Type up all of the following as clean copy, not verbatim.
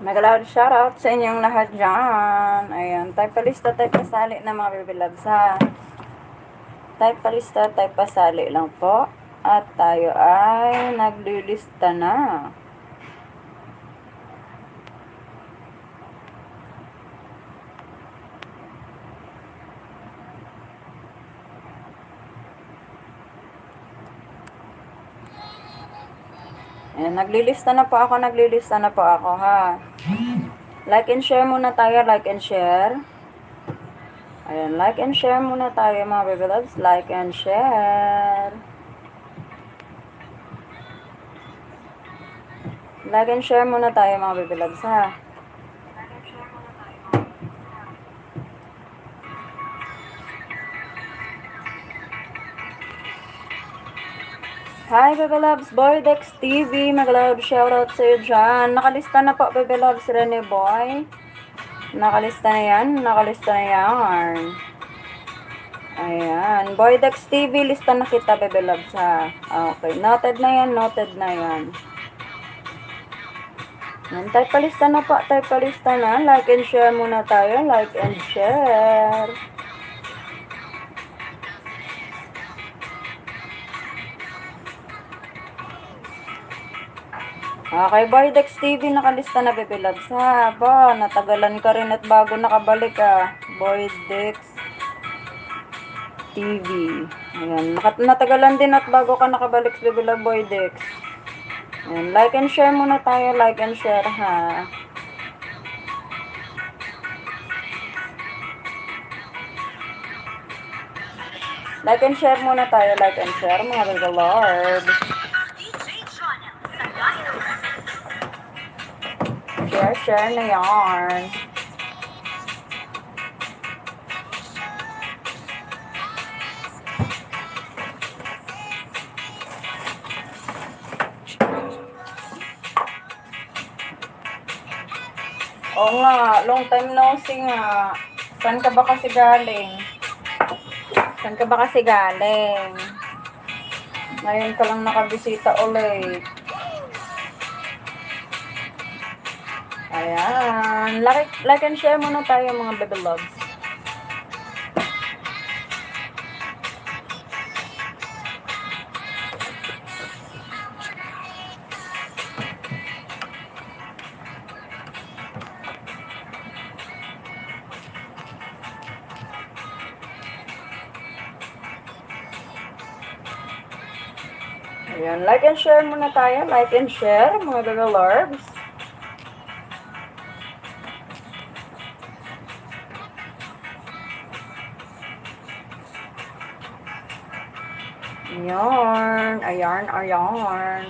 Nag-loud shoutout sa inyong lahat dyan. Ayan, tayo palista, tayo pasali na mga baby loves ha. Tayo palista, tayo pasali lang po. At tayo ay naglilista na. Ayan, naglilista na po ako ha. Like and share muna tayo, like and share. Ayan, like and share muna tayo mga baby loves, like and share. Like and share muna tayo mga baby loves ha. Hi baby loves, Boydex TV, mag-loud shoutout sa iyo dyan. Nakalista na po baby loves, Rene Boy. Nakalista na yan. Ayan. Boydex TV, lista na kita, baby loves, ha. Okay. Noted na yan. Yan, tayo palista na. Like and share muna tayo. Like and share. Okay, Boydex TV, nakalista na, baby loves, ha. Ba, natagalan ka rin at bago nakabalik, Boydex TV. Ayan, natagalan din at bago ka nakabalik, baby love, Boydex. Ayan, like and share muna tayo, ha. Like and share muna tayo, mga baby lord. Share na yarn. Oo nga, long time no see nga. Saan ka ba kasi galing? Ngayon ka lang nakabisita ulit. Ayan. Like and share muna tayo mga baby loves. Ayan, like and share muna tayo. Mga baby loves. Ayan.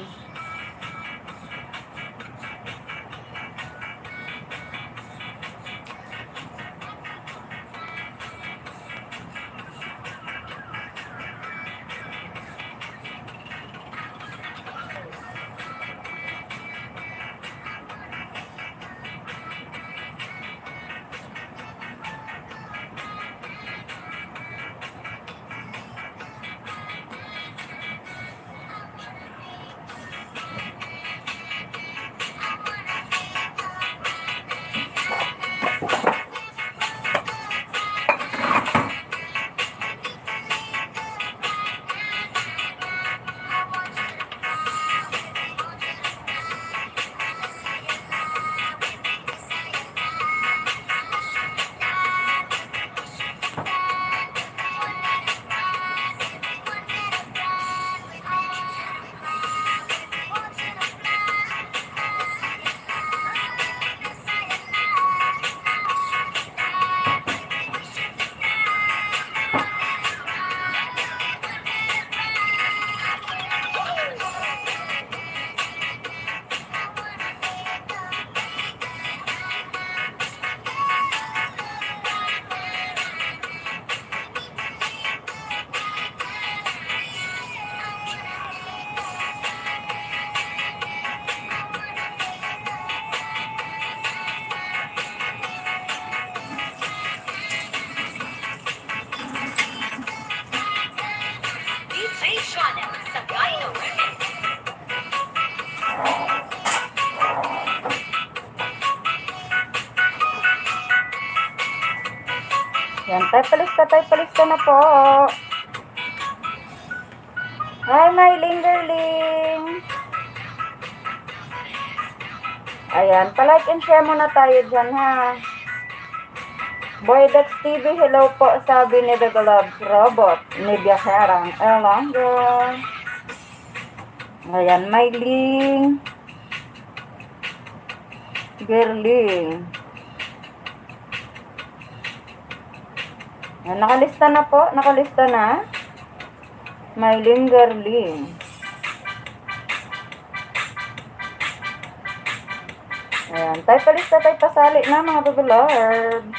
Yan, type palista na po. Hi, my lingerling. Ayan, palike and share muna tayo dyan, ha. Boy Dex TV, hello po, sabi ni The Gloves Robot, ni Biakerang Erlanger. Ayan, my ling. Girling. Ayan, nakalista na po, nakalista na. My ling, girling. Ayan, tayo palista, tayo pasali na mga babalarbs.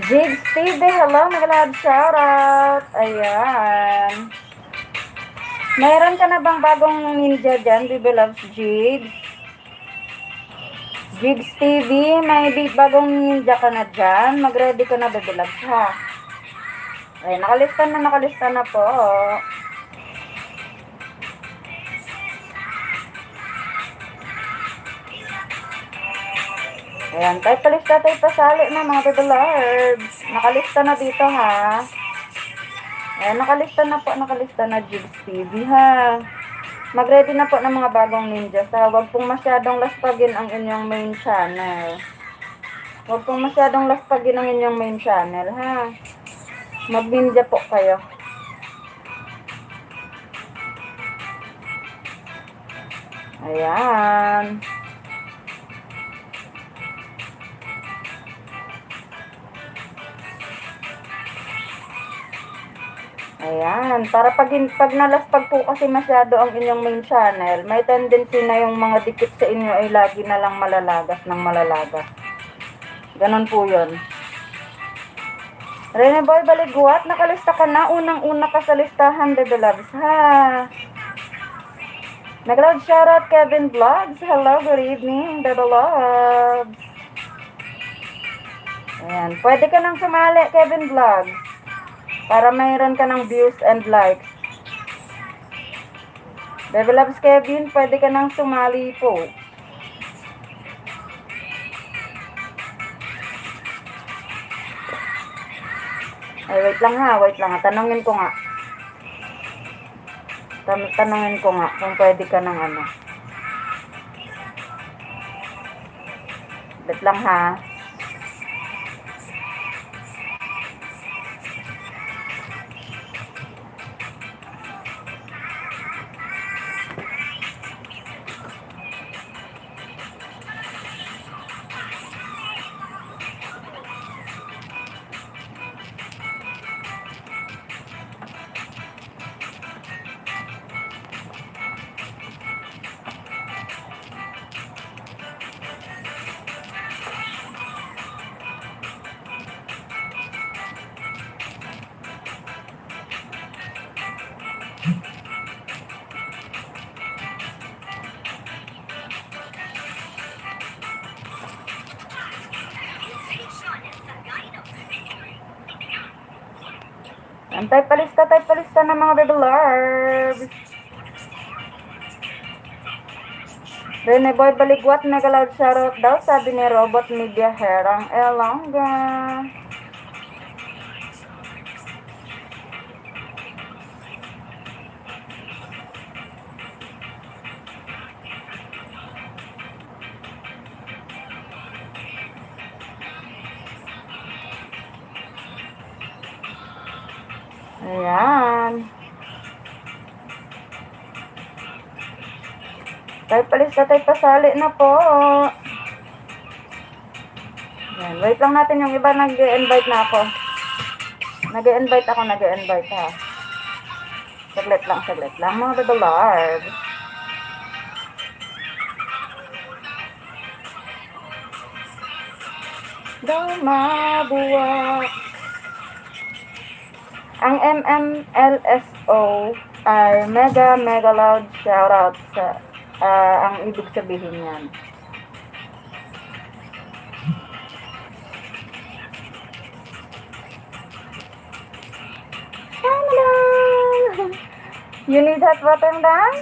Jigs TV, hello, nagalab shoutout. Ayan. Mayroon ka na bang bagong ninja dyan, Baby Loves Jigs? Jigs TV, may bagong ninja ka na dyan. Mag-ready ka na, Baby Loves, ha? Ayan, nakalista na po. Ayan, tayo palista, tayo pasali na mga Baby Loves. Nakalista na dito, ha? Ayan, nakalista na Jigs TV, ha? Mag-ready na po ng mga bagong ninjas, ha? Huwag pong masyadong laspagin ang inyong main channel. Huwag pong masyadong laspagin ang inyong main channel, ha? Mag-ninja po kayo. Ayan. Ayan, para pag nalaspag po kasi masyado ang inyong main channel, may tendency na yung mga dikit sa inyo ay lagi na lang malalagas ng malalagas. Ganon po yun. Rene Boy Baliguat, nakalista ka na. Unang-una ka sa listahan, Baby Loves, ha? Nag-loud shoutout Kevin Vlogs. Hello, good evening, Baby Loves. Ayan, pwede ka nang sumali, Kevin Vlogs, para mayroon ka ng views and likes. Baby Loves Kevin, pwede ka nang sumali po. Ay, wait lang ha. Tanungin ko nga. Tanungin ko nga kung pwede ka ng ano. Wait lang ha. Type palista ng mga Baby Loves. Rene Boy Baliguat, nag-loud shoutout daw, sabi ni Robot Media Herang Elonga. Ayan. Tayo palista, tayo pasali na po. Ayan. Wait lang natin yung iba, nag-invite na ako. Nag-invite ha. Saglit lang mga babalarb. Mabuwak. Ang MMLSO ay mega loud shoutout sa ang ibig sabihin niyan. You need hot water, Dan?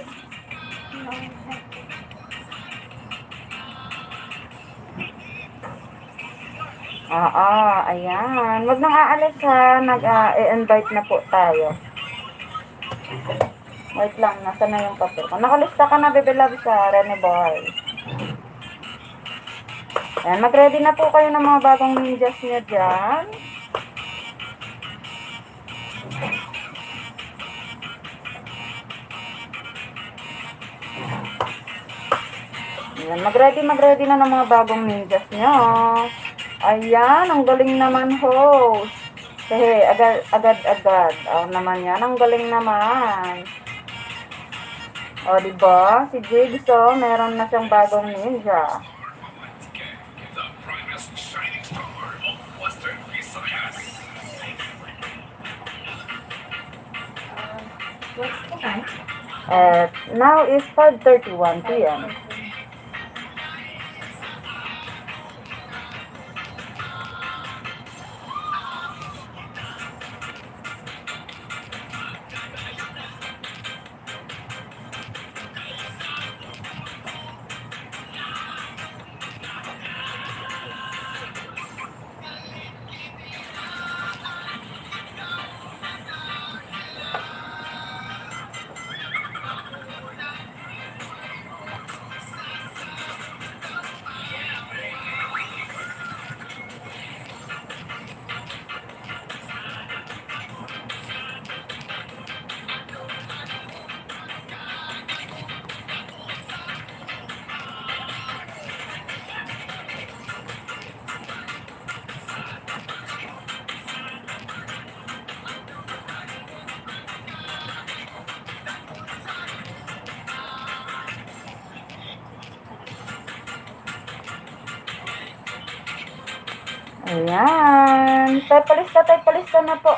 Oo, ayan. Wag nang aalis ha. Nag-i-invite na po tayo. Wait lang, nasa na yung papel ko. Nakalista ka na, Bebe Love, sa Rene Boy. Ayan, mag-ready na po kayo ng mga bagong ninjas nyo dyan. Ayan, mag-ready na ng mga bagong ninjas nyo. Ayan, ang galing naman, host. Hehe, agad. Oh, naman yan, ang galing naman. O, diba? Si Jigs, meron na siyang bagong ninja. What's the time? Now is 5:31 p.m. Ayan. Tayo palista na po.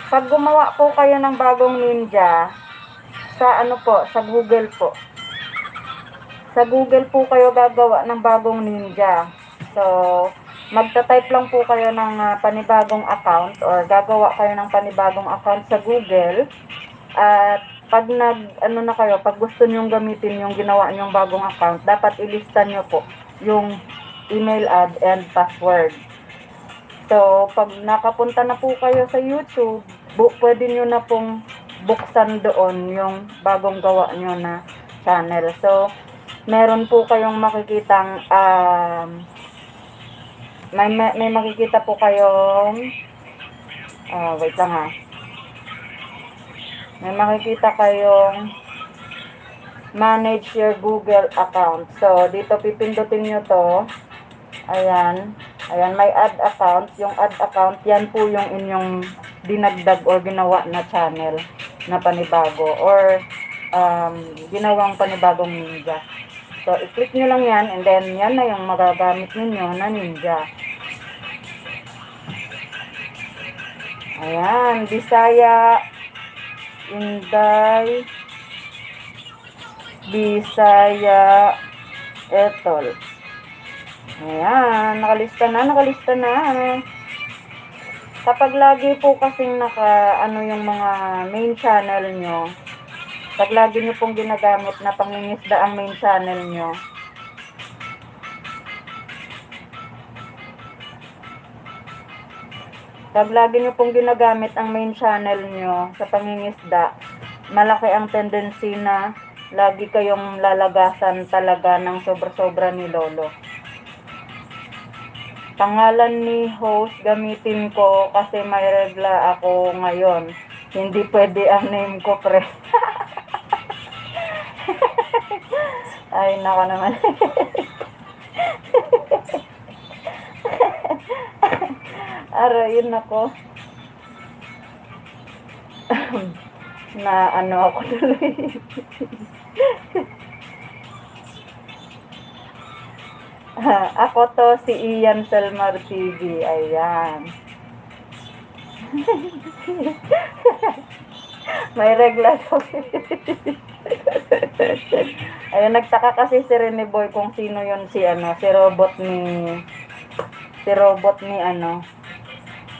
Pag gumawa po kayo ng bagong ninja, sa sa Google po. Sa Google po kayo gagawa ng bagong ninja. So, magta-type lang po kayo ng panibagong account or gagawa kayo ng panibagong account sa Google. At pag pag gusto nyong gamitin yung ginawa nyong bagong account, dapat ilista nyo po yung email ad and password. So, pag nakapunta na po kayo sa YouTube, pwede nyo na pong buksan doon yung bagong gawa nyo na channel. So, meron po kayong makikitang may makikita po kayong wait lang ha. May makikita kayong manage your Google account. So, dito pipindutin nyo to. Ayan, may add account. Yung add account, yan po yung inyong dinagdag or ginawa na channel na panibago or ginawang panibagong ninja. So, i-click nyo lang yan and then yan na yung magagamit ninyo na ninja. Ayan, Bisaya, Inday, Bisaya, Etol. Ayan, nakalista na. Kapag lagi po kasing yung mga main channel nyo, pag lagi nyo pong ginagamit na pangingisda ang main channel nyo, pag lagi nyo pong ginagamit ang main channel nyo sa pangingisda, malaki ang tendency na lagi kayong lalagasan talaga ng sobra-sobra ni Lolo. Pangalan ni host gamitin ko kasi may regla ako ngayon. Hindi pwede ang name ko, pre. Ay, nako naman. Arayin ako. Na ano ako tuloy. Ako to si Ian Selmar TV. Ayan. May regla to. Ayun, nagtaka kasi si Rene Boy kung sino yun si robot ni ano,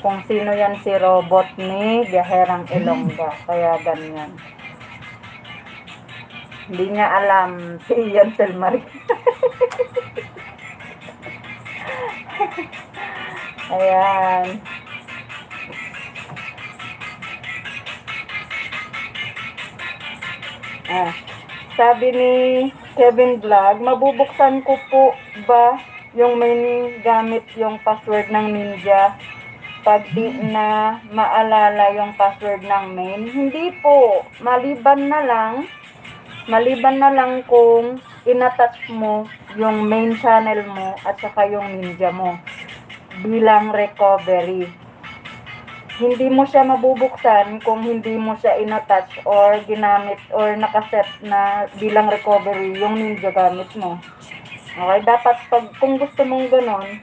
kung sino yan si robot ni Gaherang Ilongga. Kaya ganyan. Hindi niya alam si Ian Selmar. Ayan. Sabi ni Kevin Vlog, mabubuksan ko po ba yung main gamit yung password ng Ninja pag di na maalala yung password ng main? Hindi po. Maliban na lang kung inattach mo yung main channel mo at saka yung Ninja mo bilang recovery. Hindi mo siya mabubuksan kung hindi mo siya inattach or ginamit or nakaset na bilang recovery yung Ninja gamit mo. Okay, dapat kung gusto mong ganon,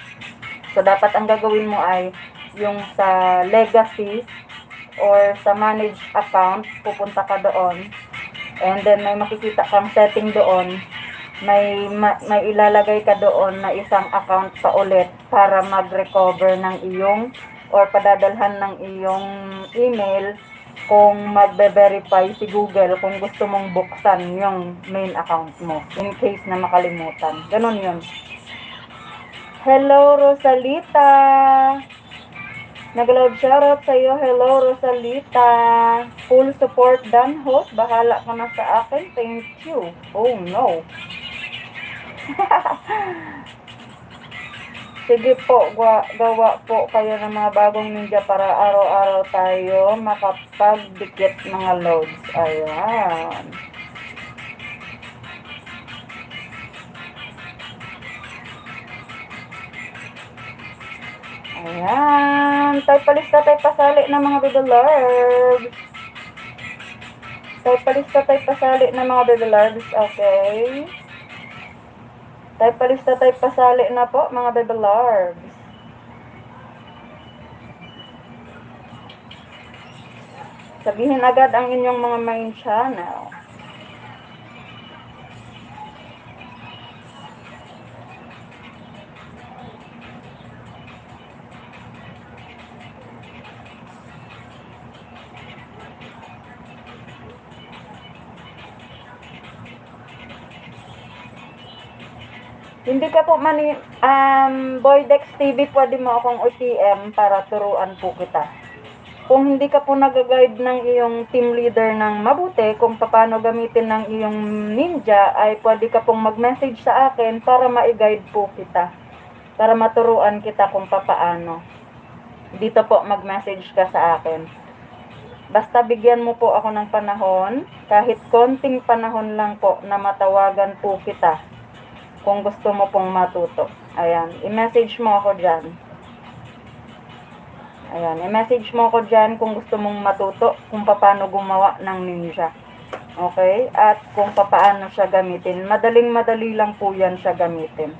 so dapat ang gagawin mo ay yung sa legacy or sa manage account, pupunta ka doon, and then may makikita kang setting doon, may ilalagay ka doon na isang account pa ulit para mag-recover ng iyong or padadalhan ng iyong email kung magbe-verify si Google kung gusto mong buksan yung main account mo in case na makalimutan. Ganon yun. Hello, Rosalita! Nag-loud shoutout sa iyo. Hello, Rosalita. Full support dan host. Bahala ka na sa akin. Thank you. Oh, no. Sige po, gawa po kayo ng mga bagong Ninja para araw-araw tayo makapagdikit mga loads. Ayan. Ayan. Tayo palista, tayo pasali ng mga baby-larbs. Tayo palista, tayo pasali ng mga baby-larbs. Okay. Tayo palista, tayo pasali na po, mga baby-larbs. Sabihin agad ang inyong mga main channel. Hindi ka po Boydex TV, pwede mo akong OTM para turuan po kita. Kung hindi ka po nag-guide ng iyong team leader ng mabuti kung paano gamitin ng iyong Ninja, ay pwede ka pong mag-message sa akin para ma-guide po kita. Para maturuan kita kung paano. Dito po mag-message ka sa akin. Basta bigyan mo po ako ng panahon, kahit konting panahon lang po na matawagan po kita. Kung gusto mo pong matuto. Ayan, i-message mo ako dyan. Ayan, i-message mo ako dyan kung gusto mong matuto kung paano gumawa ng Ninja. Okay? At kung paano siya gamitin. Madaling-madali lang po yan siya gamitin.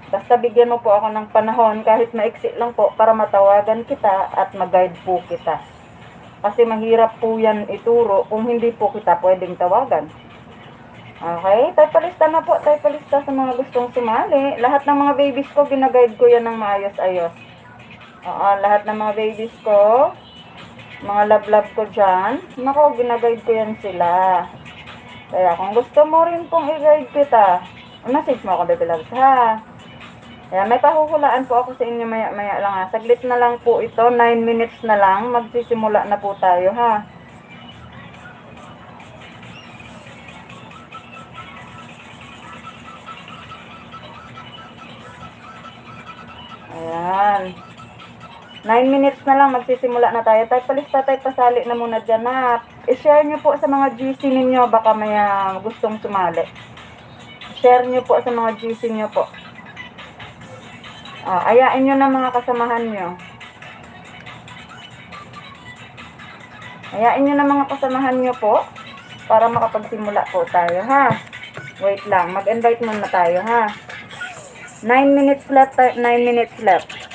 Basta bigyan mo po ako ng panahon, kahit maiksi lang po, para matawagan kita at mag-guide po kita. Kasi mahirap po yan ituro kung hindi po kita pwedeng tawagan. Okay, tayo palista na po, tayo palista sa mga gustong sumali. Lahat ng mga babies ko, ginaguide ko yan ng maayos-ayos. Lahat ng mga babies ko, mga love-love ko dyan, nako, ginaguide ko yan sila. Kaya kung gusto mo rin pong i-guide kita, message mo ako, baby loves, ha? Kaya may pahuhulaan po ako sa inyo maya-maya lang, ha? Saglit na lang po ito, 9 minutes na lang, magsisimula na po tayo, ha? Ayan. 9 minutes na lang, magsisimula na tayo. Tayo palista, tayo pasali na muna dyan, ha. I-share nyo po sa mga GC ninyo, baka may gustong sumali. Share nyo po sa mga GC nyo po. Ayain nyo na mga kasamahan nyo. Ayain nyo na mga kasamahan nyo po para makapagsimula po tayo, ha? Wait lang, mag-invite muna tayo, ha? 9 minutes left, 9 minutes left.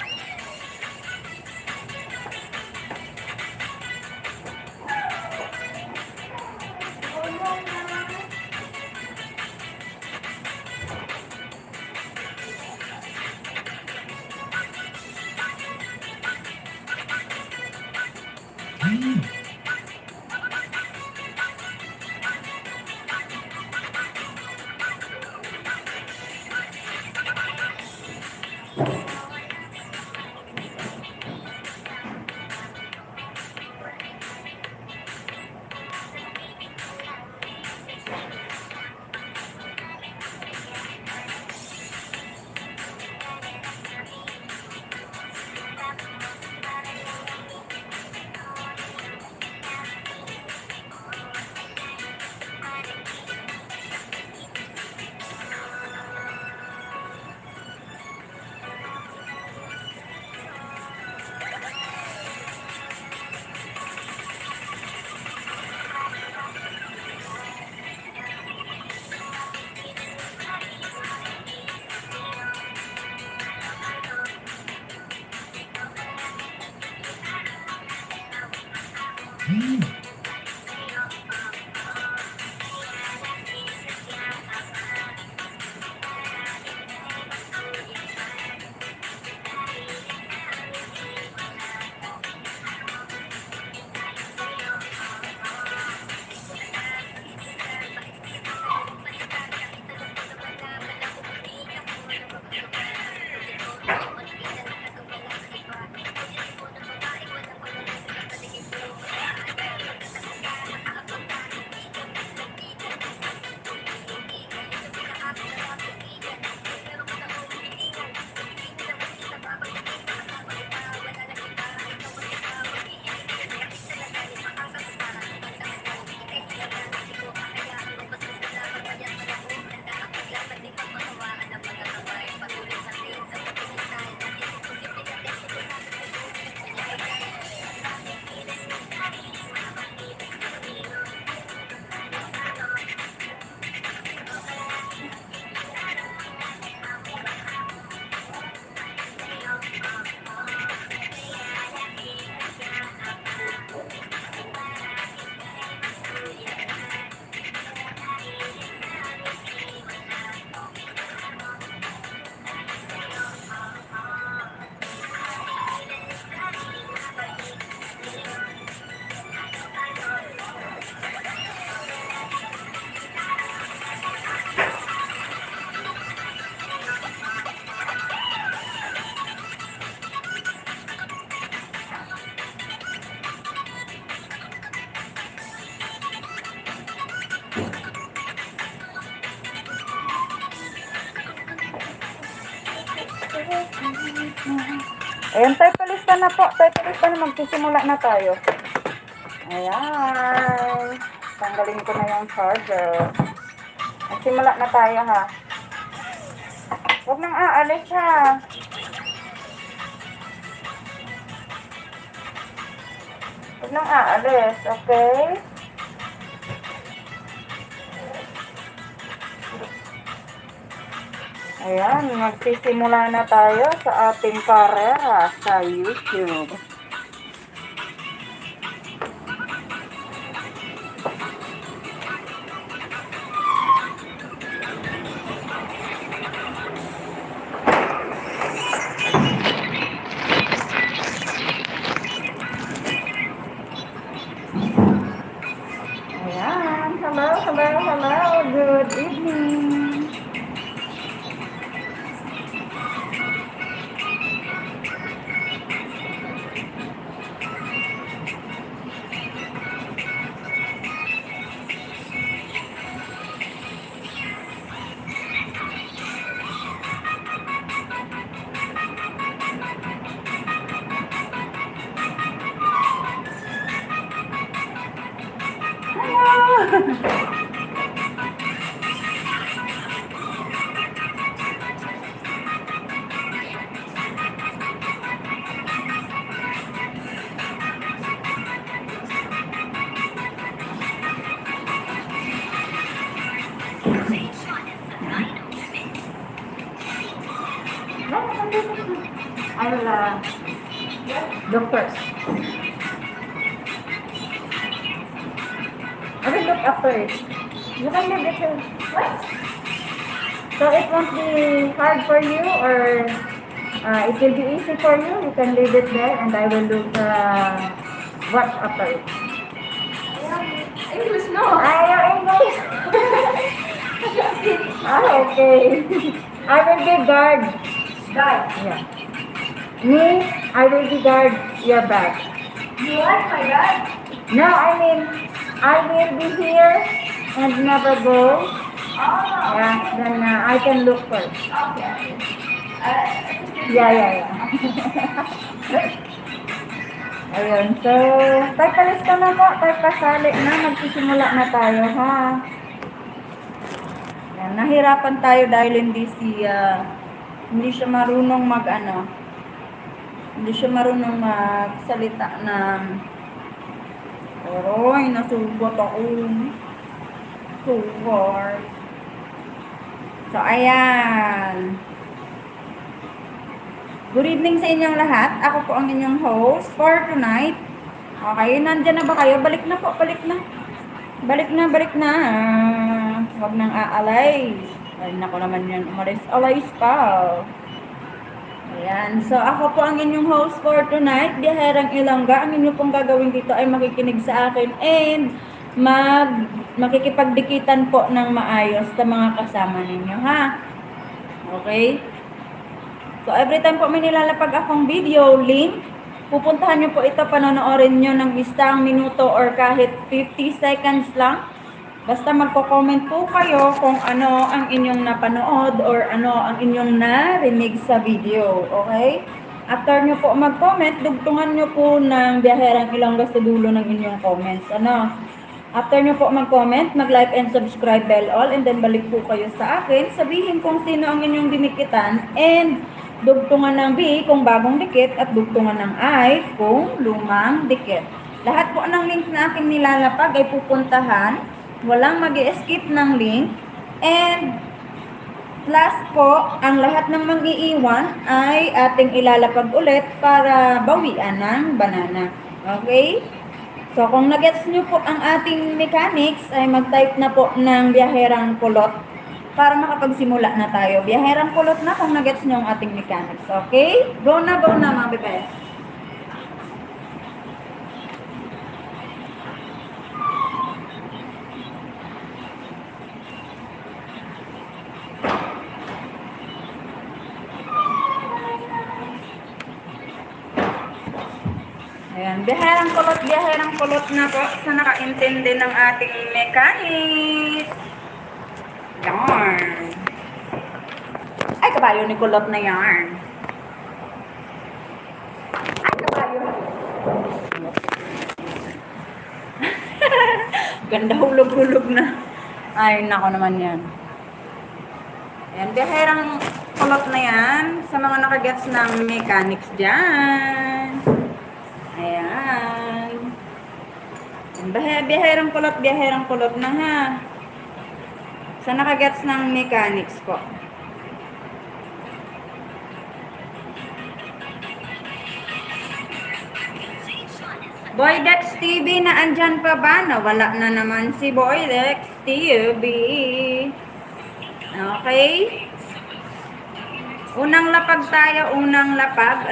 Ayan, tayo palista na po. Tayo palista na. Magsisimula na tayo. Ayan. Tanggalin ko na yung charger. Magsimula na tayo, ha. Huwag nang aalis, ha. Huwag nang aalis, okay? Ayan, magsisimula na tayo sa ating karera sa YouTube. Ayan, hello, good evening. I will look first. I will look after it. You can leave it here. What? So it won't be hard for you, or it will be easy for you. You can leave it there, and I will look watch after it. English no. Your English. Okay. I will be guard. Guys, Yeah. Me, I will be guard your bag. you like my dad? No, I mean, I will be here and never go. Oh, Yeah, then I can look first. okay. Yeah. Ayun, so, tayo palista na po, tayo pasali na, magsisimula na tayo, ha? Yan, nahirapan tayo dahil hindi siya marunong hindi siya marunong magsalita ng, oroy, nasugot ako. So hard. So, ayan. Good evening sa inyong lahat. Ako po ang inyong host for tonight. Okay, nandyan na ba kayo? Balik na po, balik na. Balik na. Huwag nang aalay. Ay, nako naman yan. Umalis-alay pa. Ayan. So, ako po ang inyong host for tonight. Biyaherang Ilongga. Ang inyo pong gagawin dito ay makikinig sa akin and makikipagdikitan po ng maayos sa mga kasama ninyo, ha? Okay? So, every time po may nilalapag akong video link, pupuntahan nyo po ito, panonoodin nyo ng isang minuto or kahit 50 seconds lang. Basta magko-comment po kayo kung ano ang inyong napanood or ano ang inyong narinig sa video. Okay? After nyo po mag-comment, dugtungan nyo po ng Biyaherang Ilongga sa dulo ng inyong comments. After nyo po mag-comment, mag-like and subscribe bell all, and then balik po kayo sa akin. Sabihin kung sino ang inyong dinikitan, and dugtungan ng B kung bagong dikit, at dugtungan ng I kung lumang dikit. Lahat po ng link na aking nilalapag ay pupuntahan. Walang mag-i-skip ng link. And last po, ang lahat ng mag-iiwan ay ating ilalapag ulit para bawian ng banana. Okay? So, kung nagets nyo po ang ating mechanics, ay mag-type na po ng Biyaherang Kulot para makapagsimula na tayo. Biyaherang Kulot na kung nagets nyo ang ating mechanics. Okay? Go na mga bebe. Ayan, biyaherang kulot na po sa nakaintindi ng ating mechanics. Yarn. Ay, kabayo ni kulot na yarn. Ay, kabayo. Ganda, hulog-hulog na. Ay, nako naman yan. Ayan, biyaherang kulot na yan sa mga nakagets ng mechanics dyan. Ayan. Biyaherang kulot na, ha. Sa nakagets ng mechanics po. Boy Dex TV, na andyan pa ba? Nawala na naman si Boy Dex TV. Okay? Unang lapag tayo, unang lapag,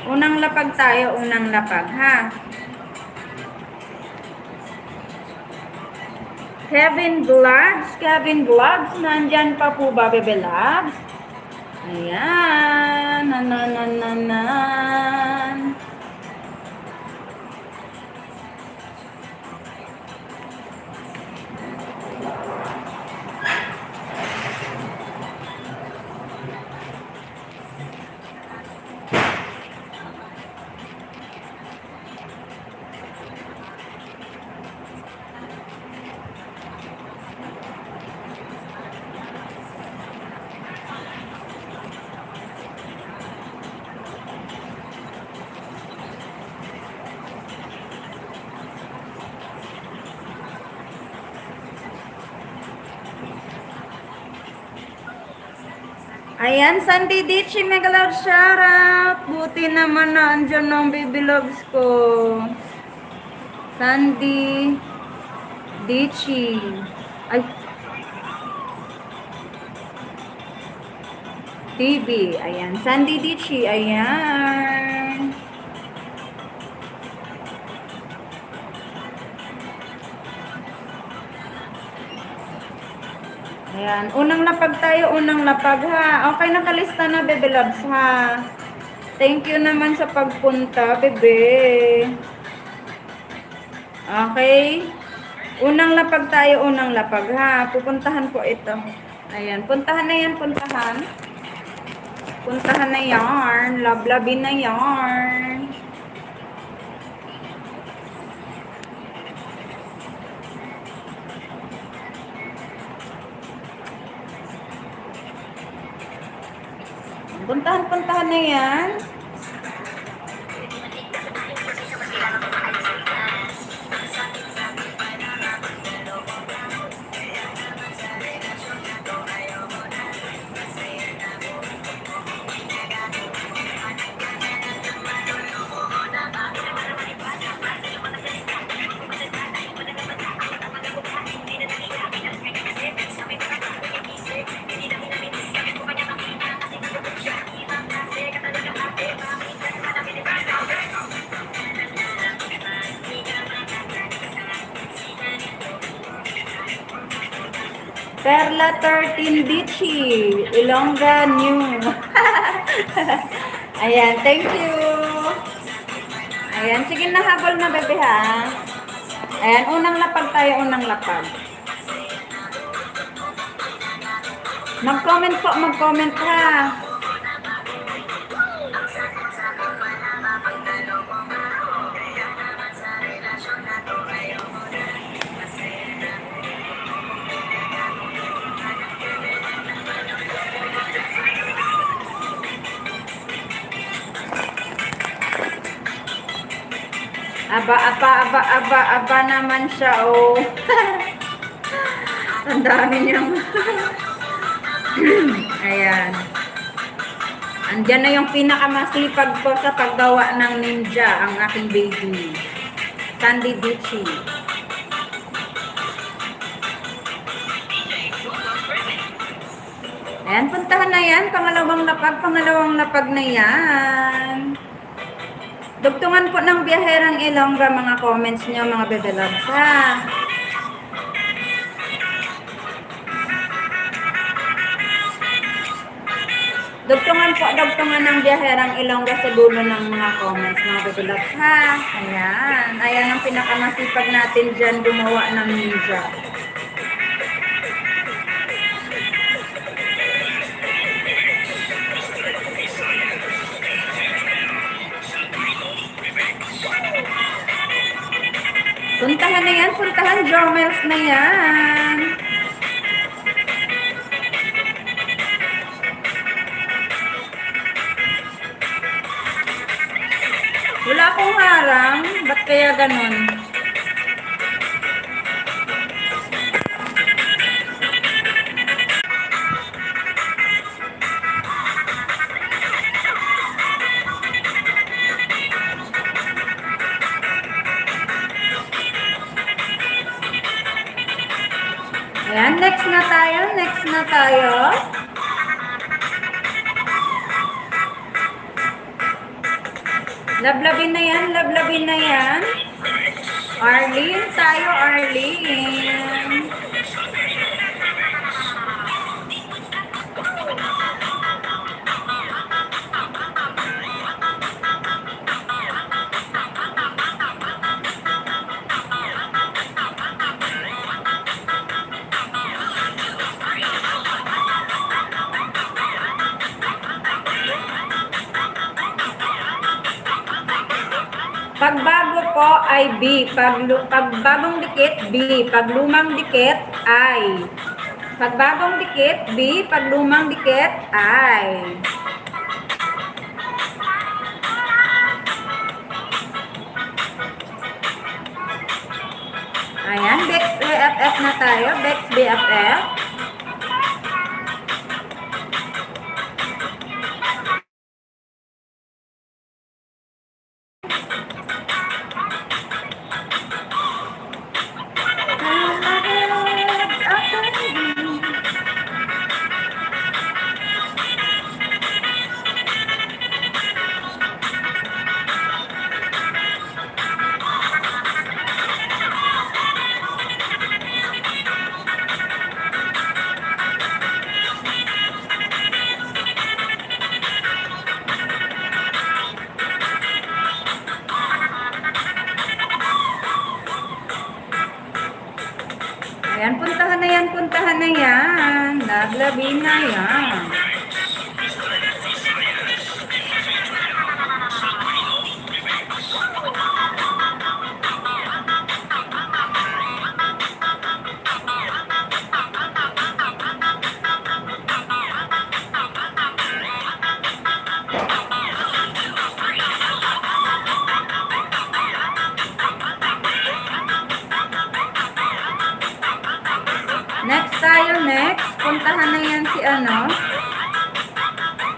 Unang lapag tayo, unang lapag, ha? Kevin Vlogs, nandyan pa po ba, Bebe Loves? Ayan, Ayan, Sandy Dichi, mega loud shoutout. Buti naman na andyan ng baby loves ko. Sandy Dichi. Ay, TV. Ayan, Sandy Dichi. Ayan. Ayan, unang lapag tayo, unang lapag ha. Okay, nakalista na, bebe loves ha. Thank you naman sa pagpunta, bebe. Okay. Unang lapag tayo, unang lapag ha. Pupuntahan ko ito. Ayan, puntahan na yan, puntahan. Puntahan na yarn. Lablabin na yarn. Puntahan na yan. Perla 13 Dichi, Ilongga New. Ayan, thank you. Ayan, sige na, habol na bebe ha. Ayan, unang lapag tayo, unang lapag. Mag-comment po, mag-comment ha. Aba naman siya, oh. Ang dami niyang... Ayan. Andyan na yung pinakamasipag ko sa paggawa ng ninja, ang aking baby. Sandy Dichi. Ayan, puntahan na yan. Pangalawang lapag na yan. Dugtungan po ng biyaherang Ilongga mga comments nyo, mga bebe loves, ha. Dugtungan ng biyaherang Ilongga sa dulo ng mga comments, mga bebe loves, ha. Ayan. Ayan ang pinakamasipag natin dyan gumawa ng ninja. Puntahan na yan, puntahan, Jomels na yan. Wala akong harang, ba't kaya ganon? Ayan, next na tayo. Lablabin na yan. Arlene tayo, Arlene. Pagbago po ay B. Pagbagong dikit, B. Paglumang dikit, I. Pagbagong dikit, B. Paglumang dikit, I. Ayan, Bex BFF na tayo. Bex BFF. Ayan, puntahan na yan, puntahan na yan. Naglabi na yan. Next tayo, next. Puntahan na yan si ano?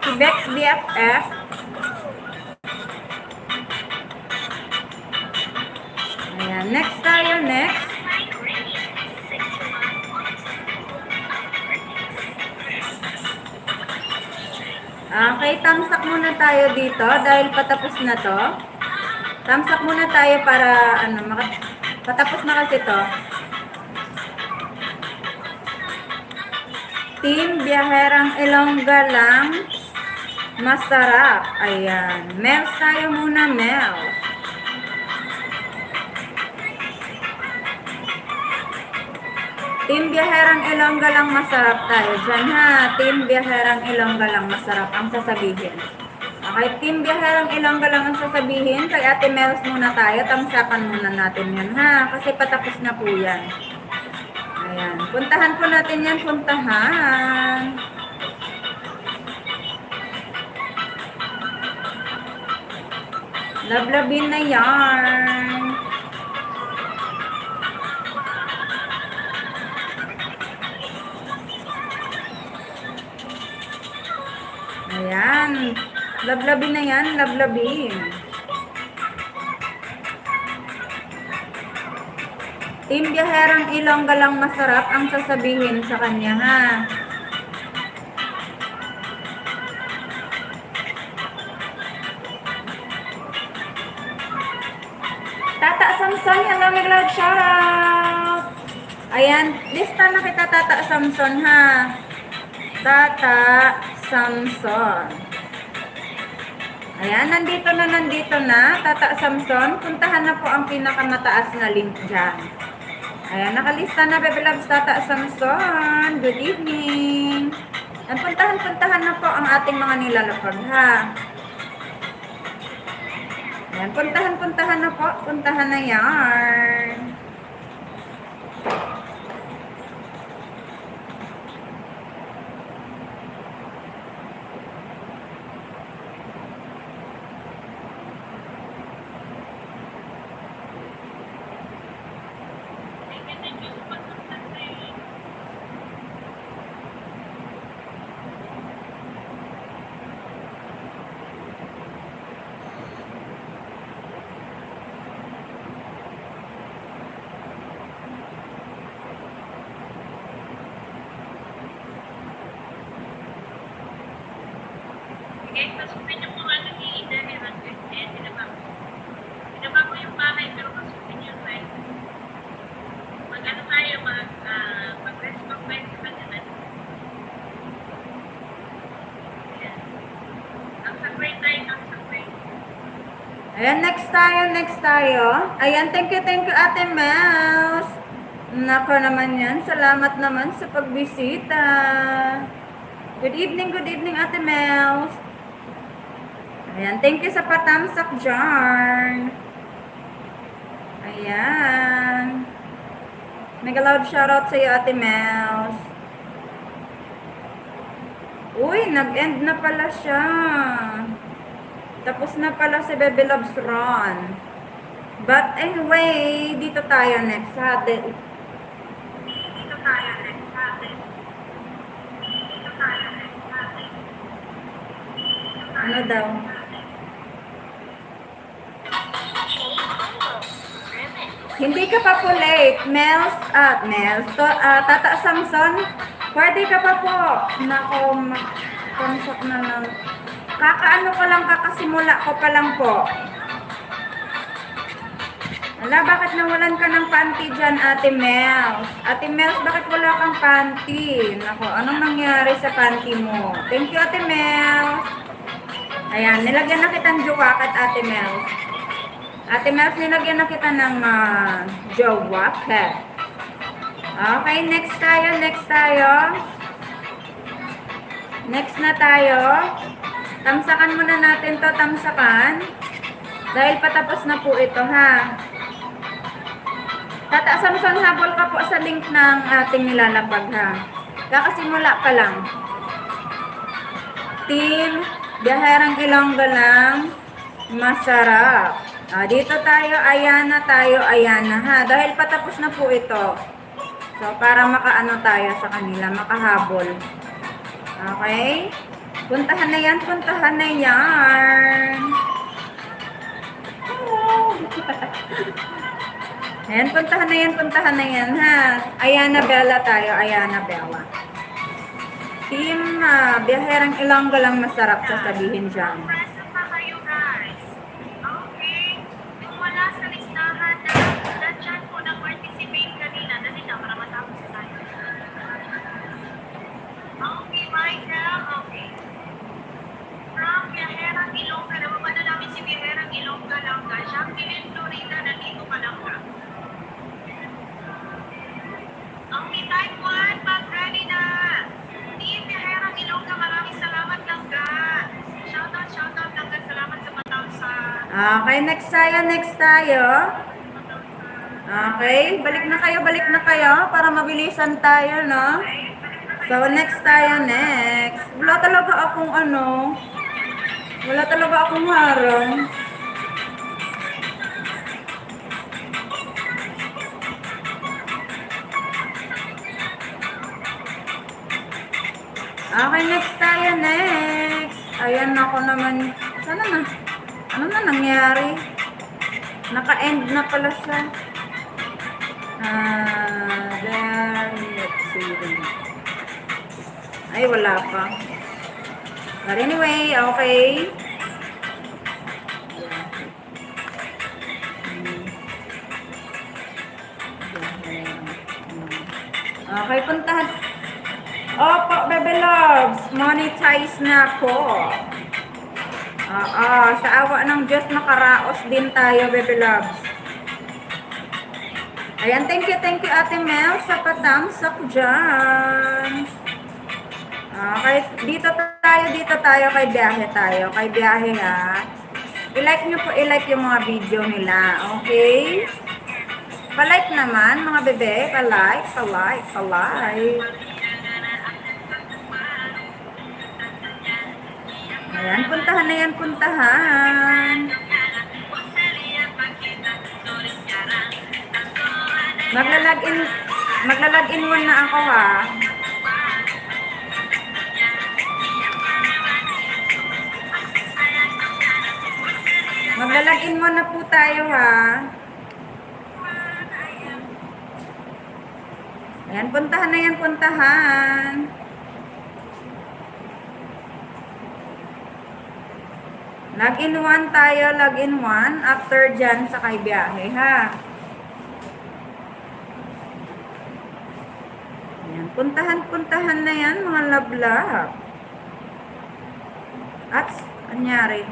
Si Bex BFF. Ayan, next tayo, next. Okay, tamsak muna tayo dito dahil patapos na to. Tamsak muna tayo para ano, patapos na kasi to. Team Biyaherang Ilongga lang masarap. Ayan. Mels tayo muna, Mels. Team Biyaherang Ilongga lang masarap tayo dyan, ha? Team Biyaherang Ilongga lang masarap ang sasabihin. Okay, Team Biyaherang Ilongga lang ang sasabihin. Kay Ate Mels muna tayo. Tamsakan muna natin yun, ha? Kasi patapos na po yan. Ayan. Puntahan po natin yan. Puntahan. Lablabin na yan. Ayan. Lablabin na yan. Lablabin. Team Biyaherang Ilongga lang masarap ang sasabihin sa kanya, ha? Tata Samson, hello, Miglad, shoutout! Ayan, lista na kita, Tata Samson, ha? Tata Samson. Ayan, nandito na, Tata Samson. Puntahan na po ang pinakamataas na link dyan. Ayan, nakalista na, Baby Loves, Tata Samson. Good evening. Ayan, puntahan na po ang ating mga nilalapag, ha? Ayan, puntahan na po. Puntahan na yan. Guys, masupin yung mga ano ni Dani Rankin. Binaba ko yung bahay, pero masupin yun, right? Mag-ano tayo, mag-respect tayo sa kanya na. Ayan. Ang sakray tayo, ang sakray. Ayan, next tayo. Ayan, thank you, Ate Mels. Nako naman yan. Salamat naman sa pagbisita. Good evening, Ate Mels. Ayan, thank you sa patamsak dyan. Ayan. Mega loud shoutout sa iyo, Ate Mels. Uy, nag-end na pala siya. Tapos na pala si Baby Loves Ron. But anyway, dito tayo next, ha? Ano daw? Hindi ka pa po late. Tata Samson, pwede ka pa po. Nako, concept na lang. Kakaano ko lang, kakasimula ko pa lang po. Ala, bakit nawalan ka ng panty dyan, Ate Mels? Ate Mels, bakit wala kang panty? Nako, anong nangyari sa panty mo? Thank you, Ate Mels. Ayan, nilagyan na kitang jacket, Ate Mels. Ate Mels, nilagyan na kita ng jacket. Okay, next tayo. Next na tayo. Tamsakan muna natin to, tamsakan. Dahil patapos na po ito, ha. Tata Samson, habol ka po sa link ng ating nilalapag, ha. Kakasimula pa lang. Team, Biyaherang Ilonggo lang, masarap. Dito tayo, Ayana, ha. Dahil patapos na po ito. So, para makaano tayo sa kanila, makahabol. Okay? Puntahan na yan. Ayan, puntahan na yan, ha. Ayana Bella tayo, Ayana Bella. Team, Biyaherang Ilonggo lang, masarap sasabihin dyan. Present pa kayo, guys. Okay. Yung wala sa listahan na chat po nag-participate kanina, dali na para matapos tayo. Okay, Michael. Okay. From Biyaherang Ilonggo, nababa na namin si Biyaherang Ilonggo lang, guys. Jacqueline Florida, nandito pa lang ka. Okay, type 1, mag-ready na. Team Biyaherang Ilonggo, maraming salamat lang, guys. Shoutout lang, guys. Salamat sa patawag sa... Okay, next tayo. Okay, balik na kayo para mabilisan tayo, no? So, next tayo. Wala talaga akong harang. Okay, next tayo. Ayan, ako naman. Sana na? Ano na nangyari? Naka-end na pala siya. Then, let's see. Ay, wala pa. But anyway, okay. Okay, puntahan. Opo, Bebe Loves. Monetize na po. Sa awa ng Diyos, makaraos din tayo, Bebe Loves. Ayan, thank you, Ate Mel, sa patamsak dyan. Okay, dito tayo, kay Biyahe, ha. I-like nyo po, yung mga video nila, okay? Pa-like naman, mga bebe, pa-like. Ayan, puntahan. Magla-login muna ako, ha. Magla-login muna po tayo, ha. Ayan, puntahan. Login 1 tayo, login 1. After dyan, sa kay Biyahe, ha. Ayan, puntahan na yan, mga love. At, anyari.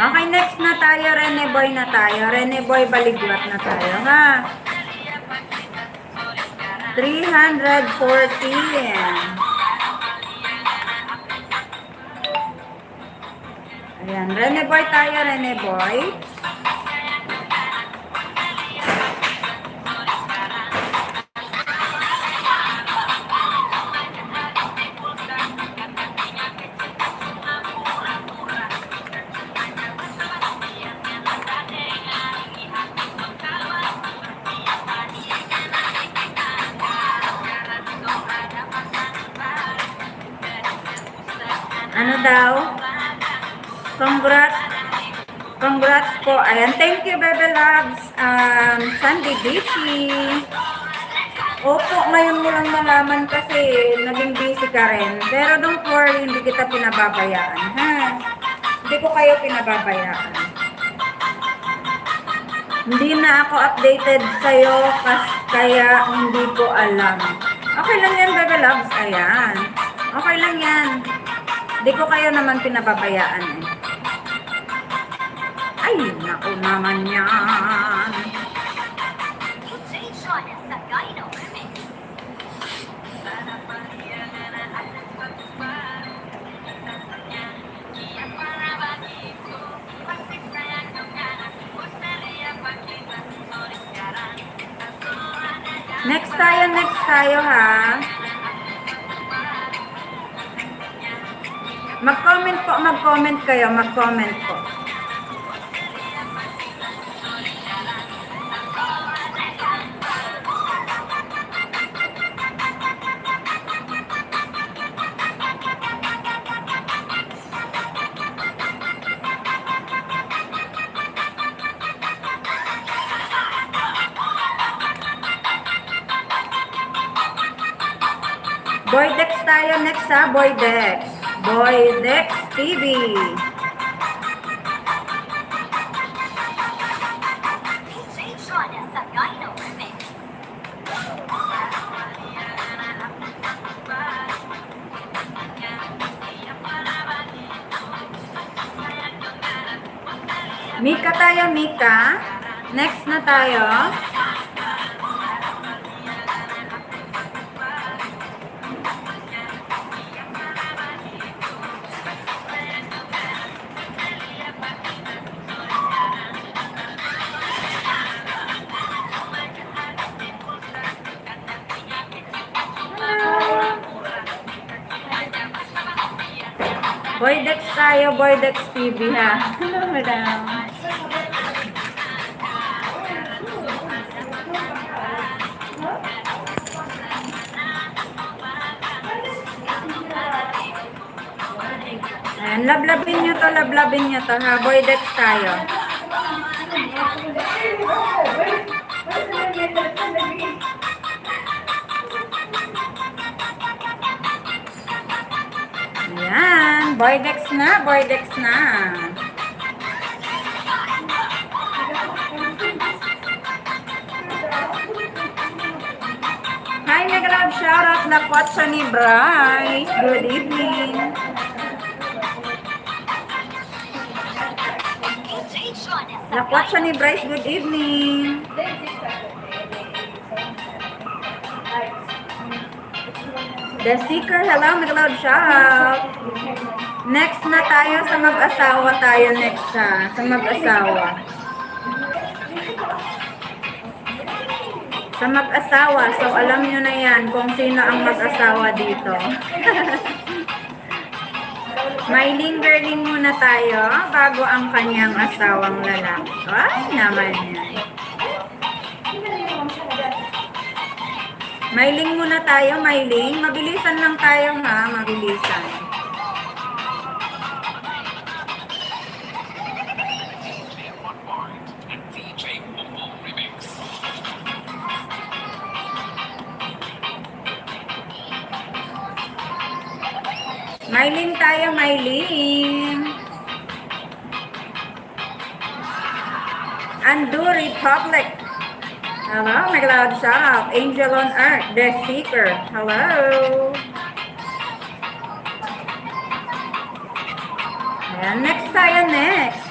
Okay, next na tayo, Rene Boy, Baligwat na tayo, ha. 314. Ayan, Rene Boy tayo, Rene Boy. Ano daw? Congrats. Congrats po. Ayan, thank you, Bebe Loves. Sandy Beachy. Opo, ngayon mo lang nalaman kasi naging busy ka rin. Pero don't worry, hindi kita pinababayaan, ha? Hindi ko kayo pinababayaan. Hindi na ako updated sa'yo kaya hindi ko alam. Okay lang yan, Bebe Loves. Ayan. Okay lang yan. Hindi ko kayo naman pinababayaan eh. Ay, naku naman yan. Next tayo ha. Mag-comment kayo, mag-comment po. Boydex tayo next ha, Boydex. Boydex TV. Mika tayo, Mika. Next na tayo. Boydex tayo, Boydex TV ha. Hello, madam. Ayan, lablabin nyo to ha. Boydex tayo. Ayan, Boydex na, Boydex na. Hi, mega love shoutout na kwatsa ni Bryce. Good evening. Nakwat siya ni Bryce, good evening. The Seeker, hello, mega loud shout. Next na tayo sa mag-asawa tayo next ha. Sa mag-asawa. Sa mag-asawa, so alam nyo na yan kung sino ang mag-asawa dito. May lingering muna tayo bago ang kanyang asawang lalaki. Ay, naman yan. Mailing muna tayo, mailing. Mabilisan lang tayo ha, mabilisan. Mailing tayo, mailing. Andu Republic. Hello, mega loud shout. Angel on Earth, The Seeker. Hello. Ayan, next tayo, next.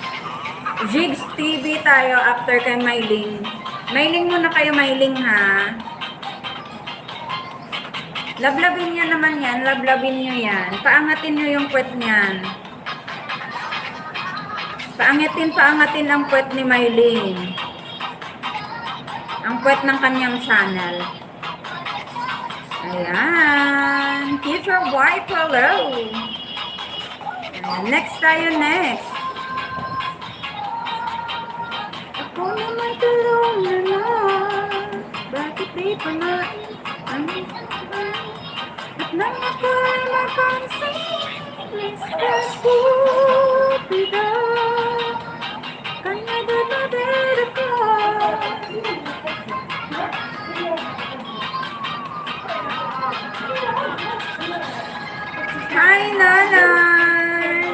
Jigs TV tayo after kay Mailing. Mailing muna kayo, Mailing ha. Lablabin nyo naman yan, lablabin nyo yan. Paangatin nyo yung kwet niyan. Paangatin ang puwet ni Mylene. Ang puwet ng kanyang channel. Ayan. Teacher White, hello. Ayan. Next tayo, next. Ako naman tulong na lang. Bakit di pa na at nang ako'y mapansin, Mr. Cupido, kanya dadadera ko. Hi, Nanay!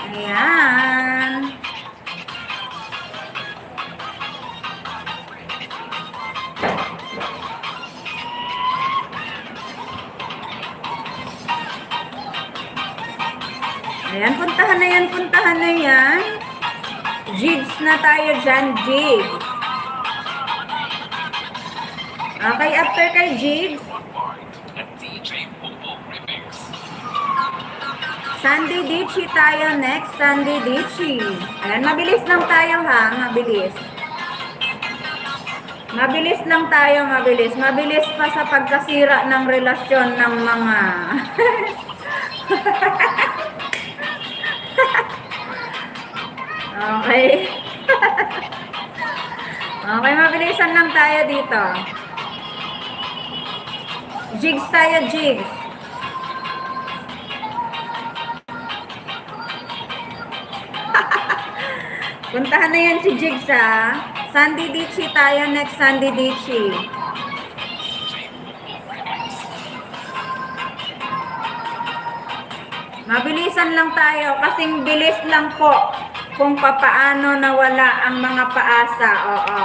Ayan. Ayan, puntahan na yan. Jigs na tayo dyan, jigs. Okay, after kay jigs, Sandy Dichi tayo next, Sandy Dichi. Ayan, mabilis lang tayo ha, mabilis. Mabilis lang tayo, mabilis. Mabilis pa sa pagkasira ng relasyon ng mga... Okay. Okay, mabilisan lang tayo dito. Jigs tayo, jigs. Puntahan na yan si Jigs ha. Sandy Dichi tayo next, Sandy Dichi. Mabilisan lang tayo, kasing bilis lang po kung papaano nawala ang mga paasa. Oo.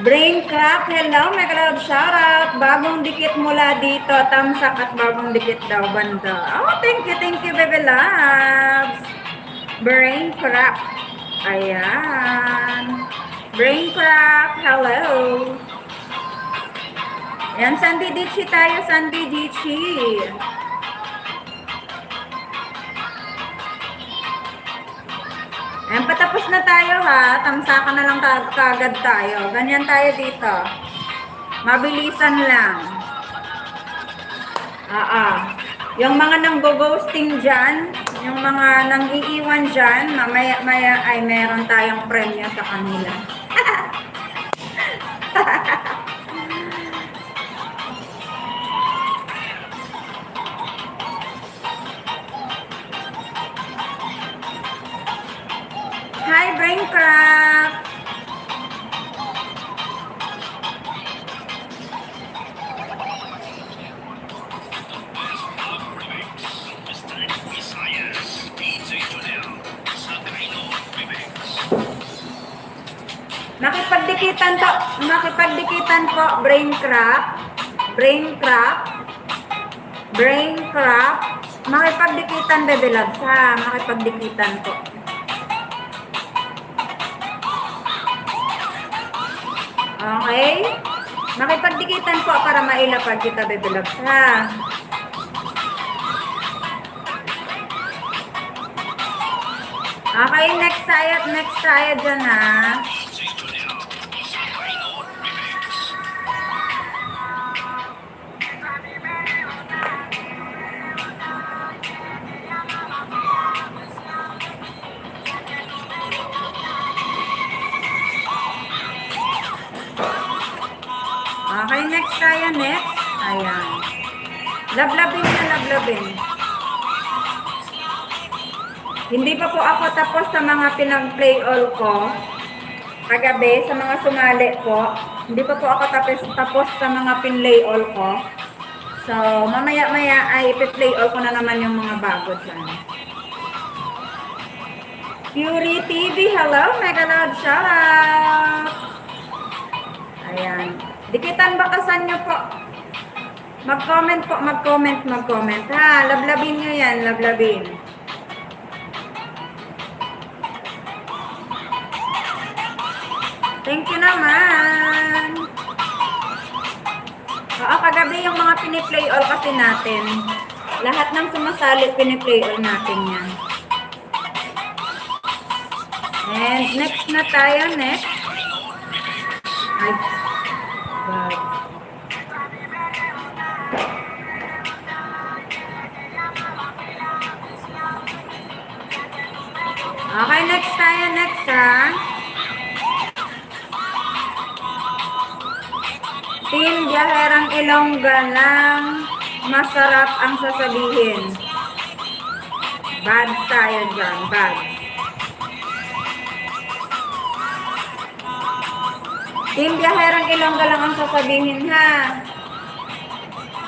Brain Crack, hello, mega love, shoutout. Bagong dikit mula dito, tamsak at bagong dikit daw, banda. Oh, thank you, baby loves. Brain Crack. Ayan. Brain Crack, hello. Ayan, Sandy Dichi tayo, Sandy Dichi. Ayan, patapos na tayo ha. Tamsakan na lang kagad tayo. Ganyan tayo dito. Mabilisan lang. Yung mga nang-ghosting dyan, yung mga nang-iiwan dyan, mamaya ay meron tayong premyo sa kanila. Hi, Braincraft! Makipagdikitan po, Braincraft. Makipagdikitan, baby loves ha. Makipagdikitan po. Okay? Makipagdikitan po para mailapag kita, baby loves ha. Okay, next tayo dyan ha. Okay, next tayo, next. Ayan. Lablabin na, lablabin. Hindi pa po ako tapos sa mga pinag-play all ko. Kagabi, sa mga sumali po. Hindi pa po ako tapos sa mga pin-play all ko. So, mamaya-maya ay ipi-play all ko na naman yung mga bago dyan. Fury TV, hello, mega loud shoutout. Ayan. Dikitan bakasan nyo po. Mag-comment po, mag-comment. Ha, lablabin nyo yan, lablabin. Thank you naman. Oo, kagabi yung mga piniplay all kasi natin. Lahat ng sumasali, piniplay all natin yan. And next na tayo, next. Ay, bad. Okay, next tayo, next ha. Team Biyaherang Ilongga lang masarap ang sasabihin. Bad tayo dyan, bad. Team Biyaherang Ilongga lang ang sasabihin ha.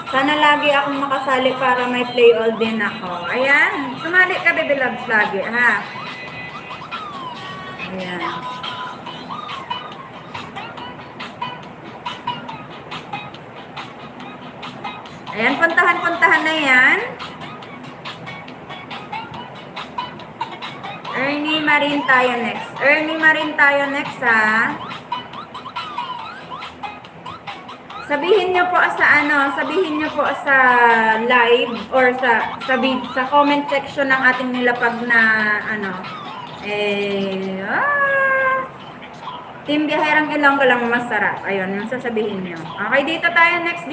Sana lagi akong makasali para may play all din ako. Ayan, sumali ka baby loves lagi ha. Ayan. Ayan, puntahan na yan. Ernie Marin tayo next. Ernie Marin tayo next ha. Sabihin niyo po sabihin niyo po sa live or sa comment section ng ating nilapag na Team Biyaherang Ilongga lang masarap. Ayun, yung sasabihin niyo. Okay, dito tayo next.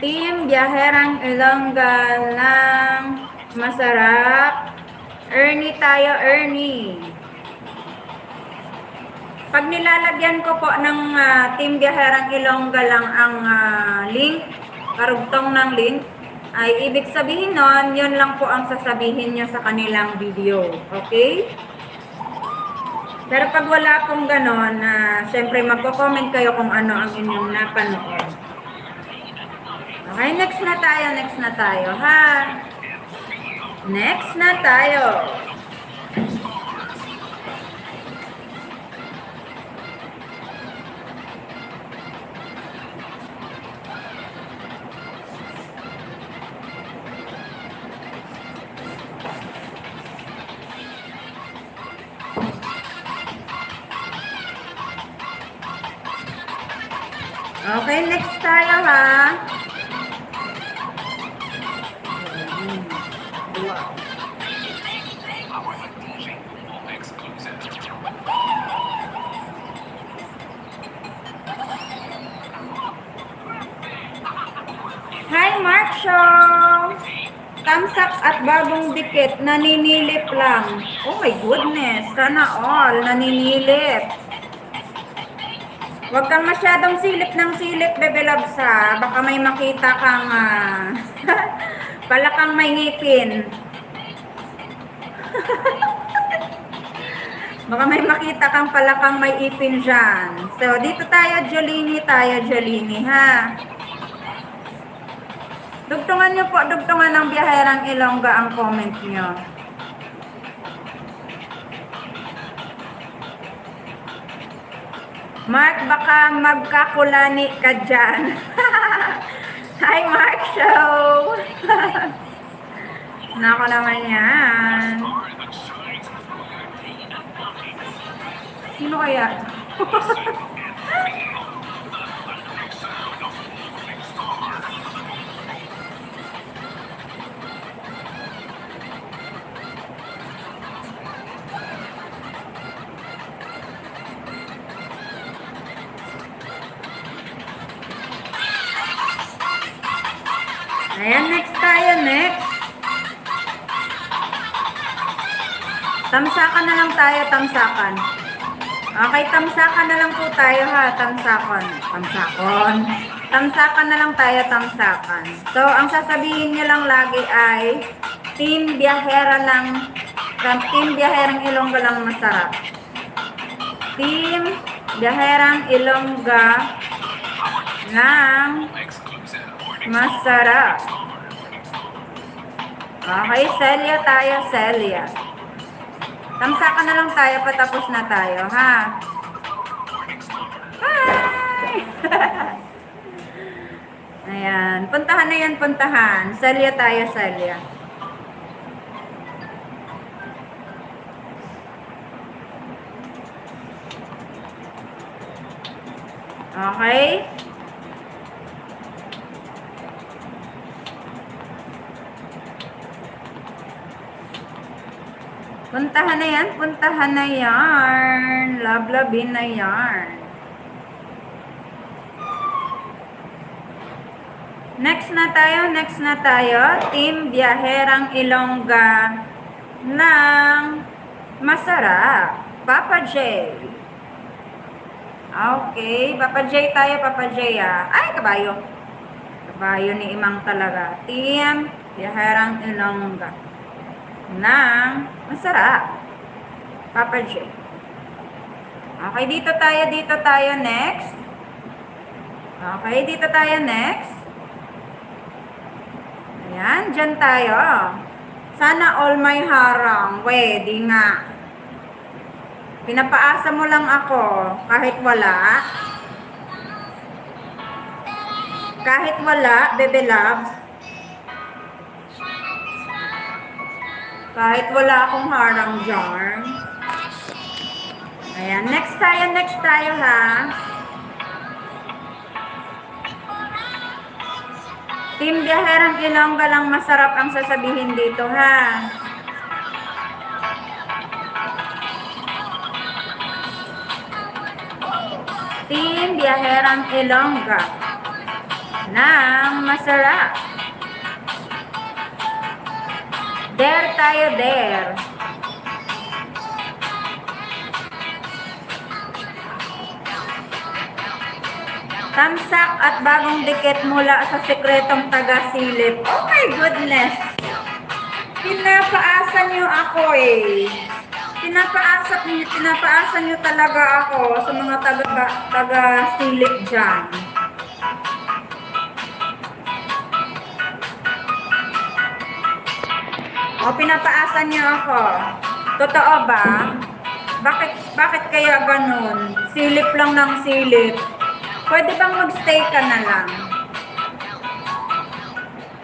Team Biyaherang Ilongga lang masarap. Ernie tayo, Ernie. Pag nilalagyan ko po ng Team Biyaherang Ilongga lang ang link, karugtong ng link, ay ibig sabihin nun, yun lang po ang sasabihin nyo sa kanilang video. Okay? Pero pag wala pong ganon, syempre magko-comment kayo kung ano ang inyong napanood. Okay, next na tayo, ha? Next na tayo. Okay, next tayo ha. Hi Mark Show! Tamsak at bagong dikit, naninilip lang. Oh my goodness, sana all, naninilip. Huwag kang masyadong silip ng silip, bebe loves ha. Baka may makita kang palakang may ngipin. Baka may makita kang palakang may ipin dyan. So, dito tayo, Jolini, ha. Dugtungan nyo po, dugtungan ng Biyaherang Ilongga ang comment nyo. Mark, baka magkakulani ka dyan. Hi, Mark Show! Nako naman yan. Sino kaya? Ayan, next tayo, next. Tamsakan na lang tayo, tamsakan. Okay, tamsakan na lang po tayo ha, tamsakan. Tamsakan na lang tayo, tamsakan. So, ang sasabihin niyo lang lagi ay, Team Biyaherang Ilongga lang masarap. Team Biyaherang Ilongga lang masarap. Okay, Celia tayo, Celia. Tamsakan na lang tayo, patapos na tayo, ha? Hi! Ayan, puntahan na yan, puntahan. Celia tayo, Celia. Okay? Puntahan na yan, puntahan na yarn. Lablabin na yarn. Next na tayo. Team Biyaherang Ilongga ng Masarap. Papa J. Okay, Papa J tayo, Papa J Ay, kabayo. Kabayo ni Imang talaga. Team Biyaherang Ilongga ng Masarap. Papa J. Okay, dito tayo next. Okay, dito tayo next. Ayan, dyan tayo. Sana all may harang. Pwede nga. Pinapaasa mo lang ako kahit wala. Kahit wala, bebe loves. Kahit wala akong harang jar. Ayan, next tayo ha. Team Biyaherang Ilongga lang masarap ang sasabihin dito ha. Team Biyaherang Ilongga ng masarap. Dare tayo, dare. Tamsak at bagong dikit mula sa sikretong taga-silip. Oh my goodness! Pinapaasa niyo ako eh. Pinapaasa niyo talaga ako sa mga taga-silip dyan. O, pinapaasa niyo ako. Totoo ba? Bakit kaya ganun? Silip lang ng silip. Pwede bang magstay ka na lang?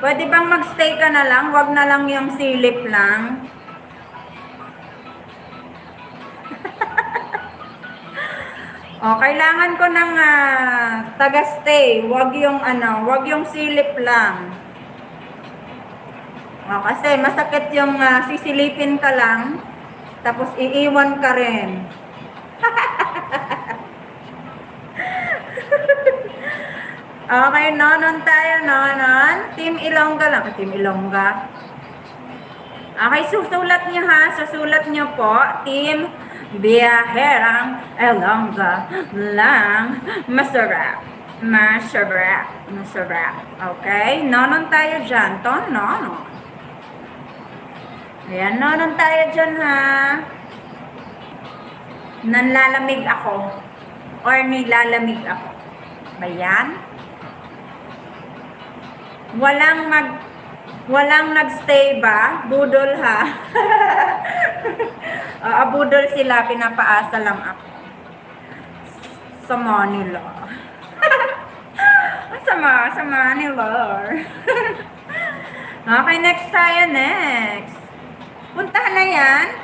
Pwede bang magstay ka na lang? Wag na lang yung silip lang. O, kailangan ko ng taga-stay. Wag yung silip lang. O, kasi masakit yung sisilipin ka lang, tapos iiwan ka rin. Okay, nonon tayo, nonon. Team Ilongga lang. Team Ilongga. Okay, susulat nyo ha. Susulat nyo po. Team Biyaherang Ilongga lang masarap. Masarap. Okay, nonon tayo dyan. Nonon. Ayan, nonon tayo dyan ha. Nanlalamig ako. Or nilalamig ako. Ayan. Walang nagstay ba? Budol ha. Budol sila, pinapaasa lang ako. Sa Manila. sa Manila. Okay, next tayo, next. Puntahan na yan.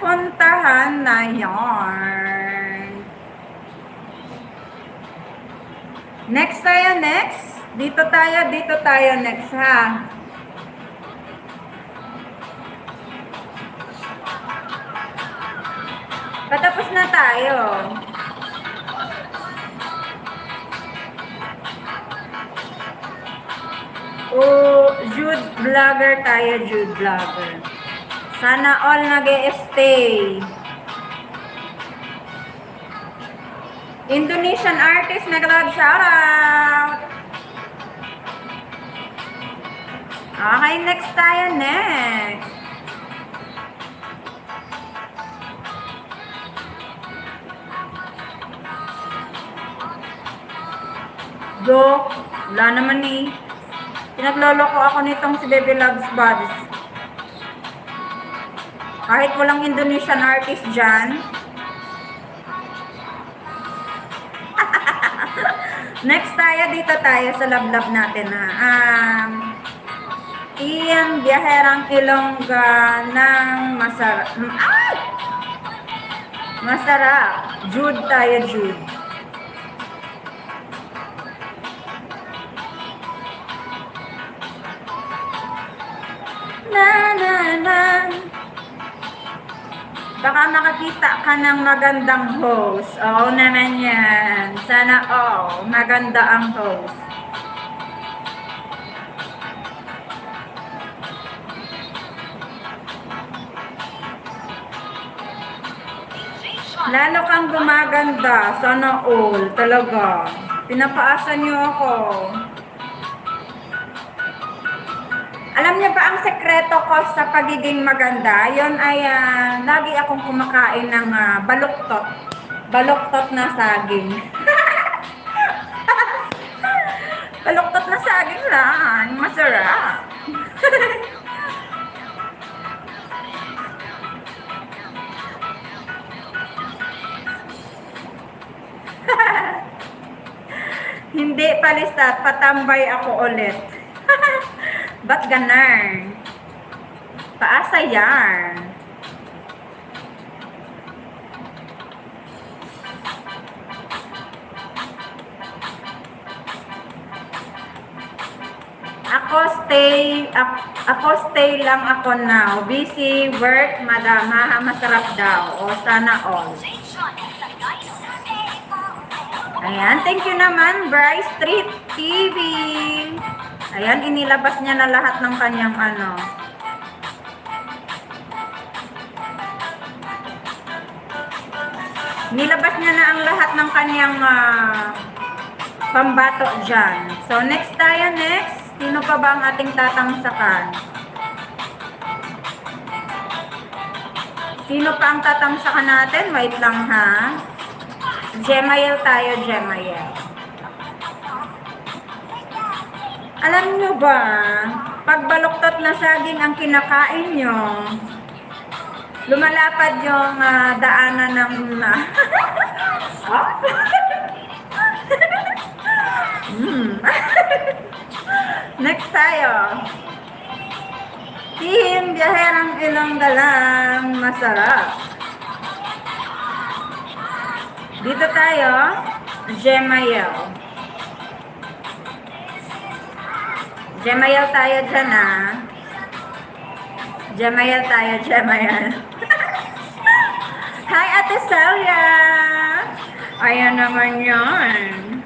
Next tayo, next. Dito tayo next ha. Patapos na tayo. Jude Vlogger tayo, Jude Vlogger. Sana all nag-e-stay. Indonesian artist, nag-love shoutout. Okay, next tayo, next. Go. Wala naman eh. Pinagloloko ako nitong si Baby Loves Buds. Kahit walang Indonesian artist dyan. Next tayo, dito tayo sa love natin ha. Team Biyaherang Ilongga ng masarap. Masarap. Jude tayo, Jude. Na. Baka makakita ka ng magandang host. Oo naman yan. Sana maganda ang host. Lalo kang gumaganda. Sana all. Talaga. Pinapaasa niyo ako. Alam niyo ba ang sekreto ko sa pagiging maganda? Yon ay lagi akong kumakain ng baluktot. Baluktot na saging. Baluktot na saging lang. Masarap. Hindi palistat, patambay ako ulit. Ba't ganun? Paasa yan. Ako stay lang ako now. Busy, work, madam, masarap daw. O sana all. Ayan, thank you naman, Bryce Street TV. Ayan, inilabas niya na lahat ng kanyang ano. Nilabas niya na ang lahat ng kanyang pambato dyan. So, next tayo, next. Sino pa ba ang ating tatangsakan? Sino pa ang tatangsakan natin? Wait lang ha. Jemael tayo, Jemael. Alam nyo ba, pag baluktot na saging ang kinakain nyo, lumalapad yung daanan ng Next tayo. Team Biyaherang Ilonggalang, masarap. Dito tayo, Jemael. Jemael tayo dyan Jemael tayo, Jemael. Hi, Ate Celia! Ayan naman yun.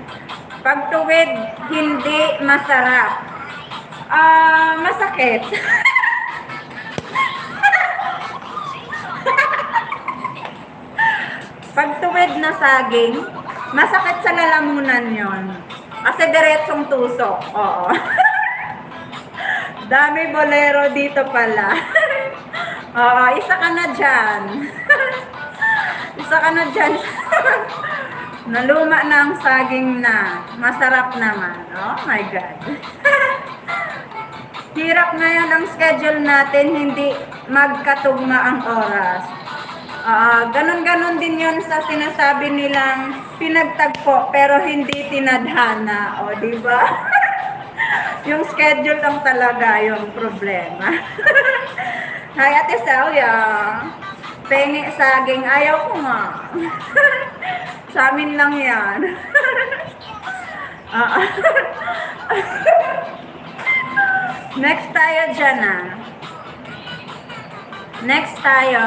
Pagtuwid, hindi masarap. Masakit. Pagtuwid na saging, masakit sa lalamunan yon. Kasi diretsong tusok. Oo. Dami bolero dito pala. Oo, isa ka na dyan. Isa ka na dyan. Naluma na ang saging na. Masarap naman. Oh my God. Hirap ngayon ang schedule natin, hindi magkatugma ang oras. Ganon-ganon din yun sa sinasabi nilang pinagtagpo pero hindi tinadhana. O, diba? Yung schedule lang talaga yung problema. Hi, Ate Celia. Pengi saging. Ayaw ko nga. Sa amin lang yan. Next tayo dyan Next tayo.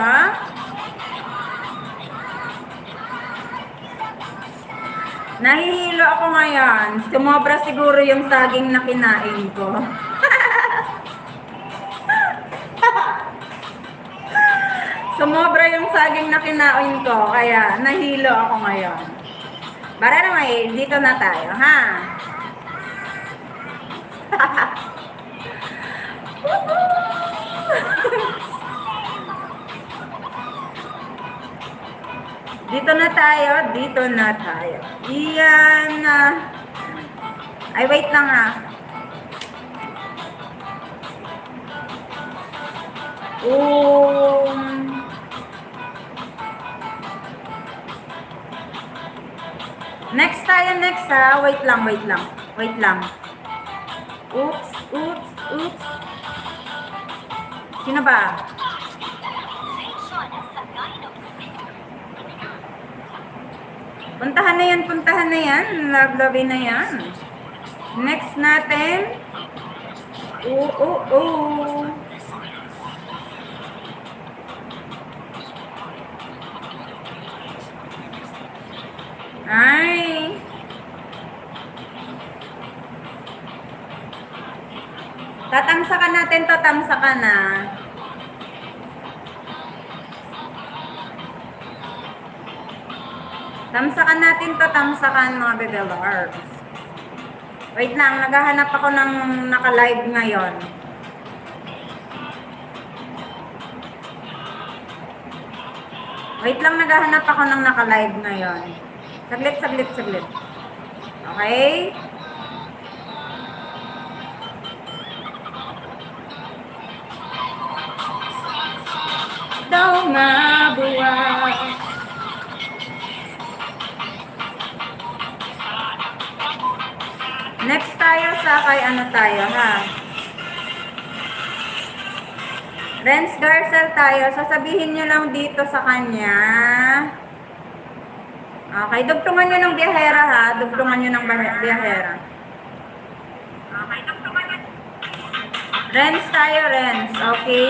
Nahihilo ako ngayon. Sumobra siguro yung saging na kinain ko. Sumobra yung saging na kinain ko. Kaya nahilo ako ngayon. Para naman dito na tayo, ha? Dito na tayo, dito na tayo. Iyan. Ay, wait lang Next tayo, next Wait lang. Oops. Sino ba? Puntahan na yan. Love na yan. Next natin. Ay. Tatamsakan natin to, tamsakan na. Tamsakan natin to, tamsakan mga bebe loves. Wait lang, naghahanap ako ng naka-live ngayon. Wait lang, naghahanap ako ng naka-live ngayon. Saglit, saglit, saglit. Okay? Daw mabuhay. Next tayo sa kay ano tayo, ha? Renz Garcel tayo. Sasabihin nyo lang dito sa kanya. Okay, dugtungan nyo ng biyahera, ha? Dugtungan nyo ng biyahera. Okay, dugtungan nyo. Renz tayo, Renz. Okay?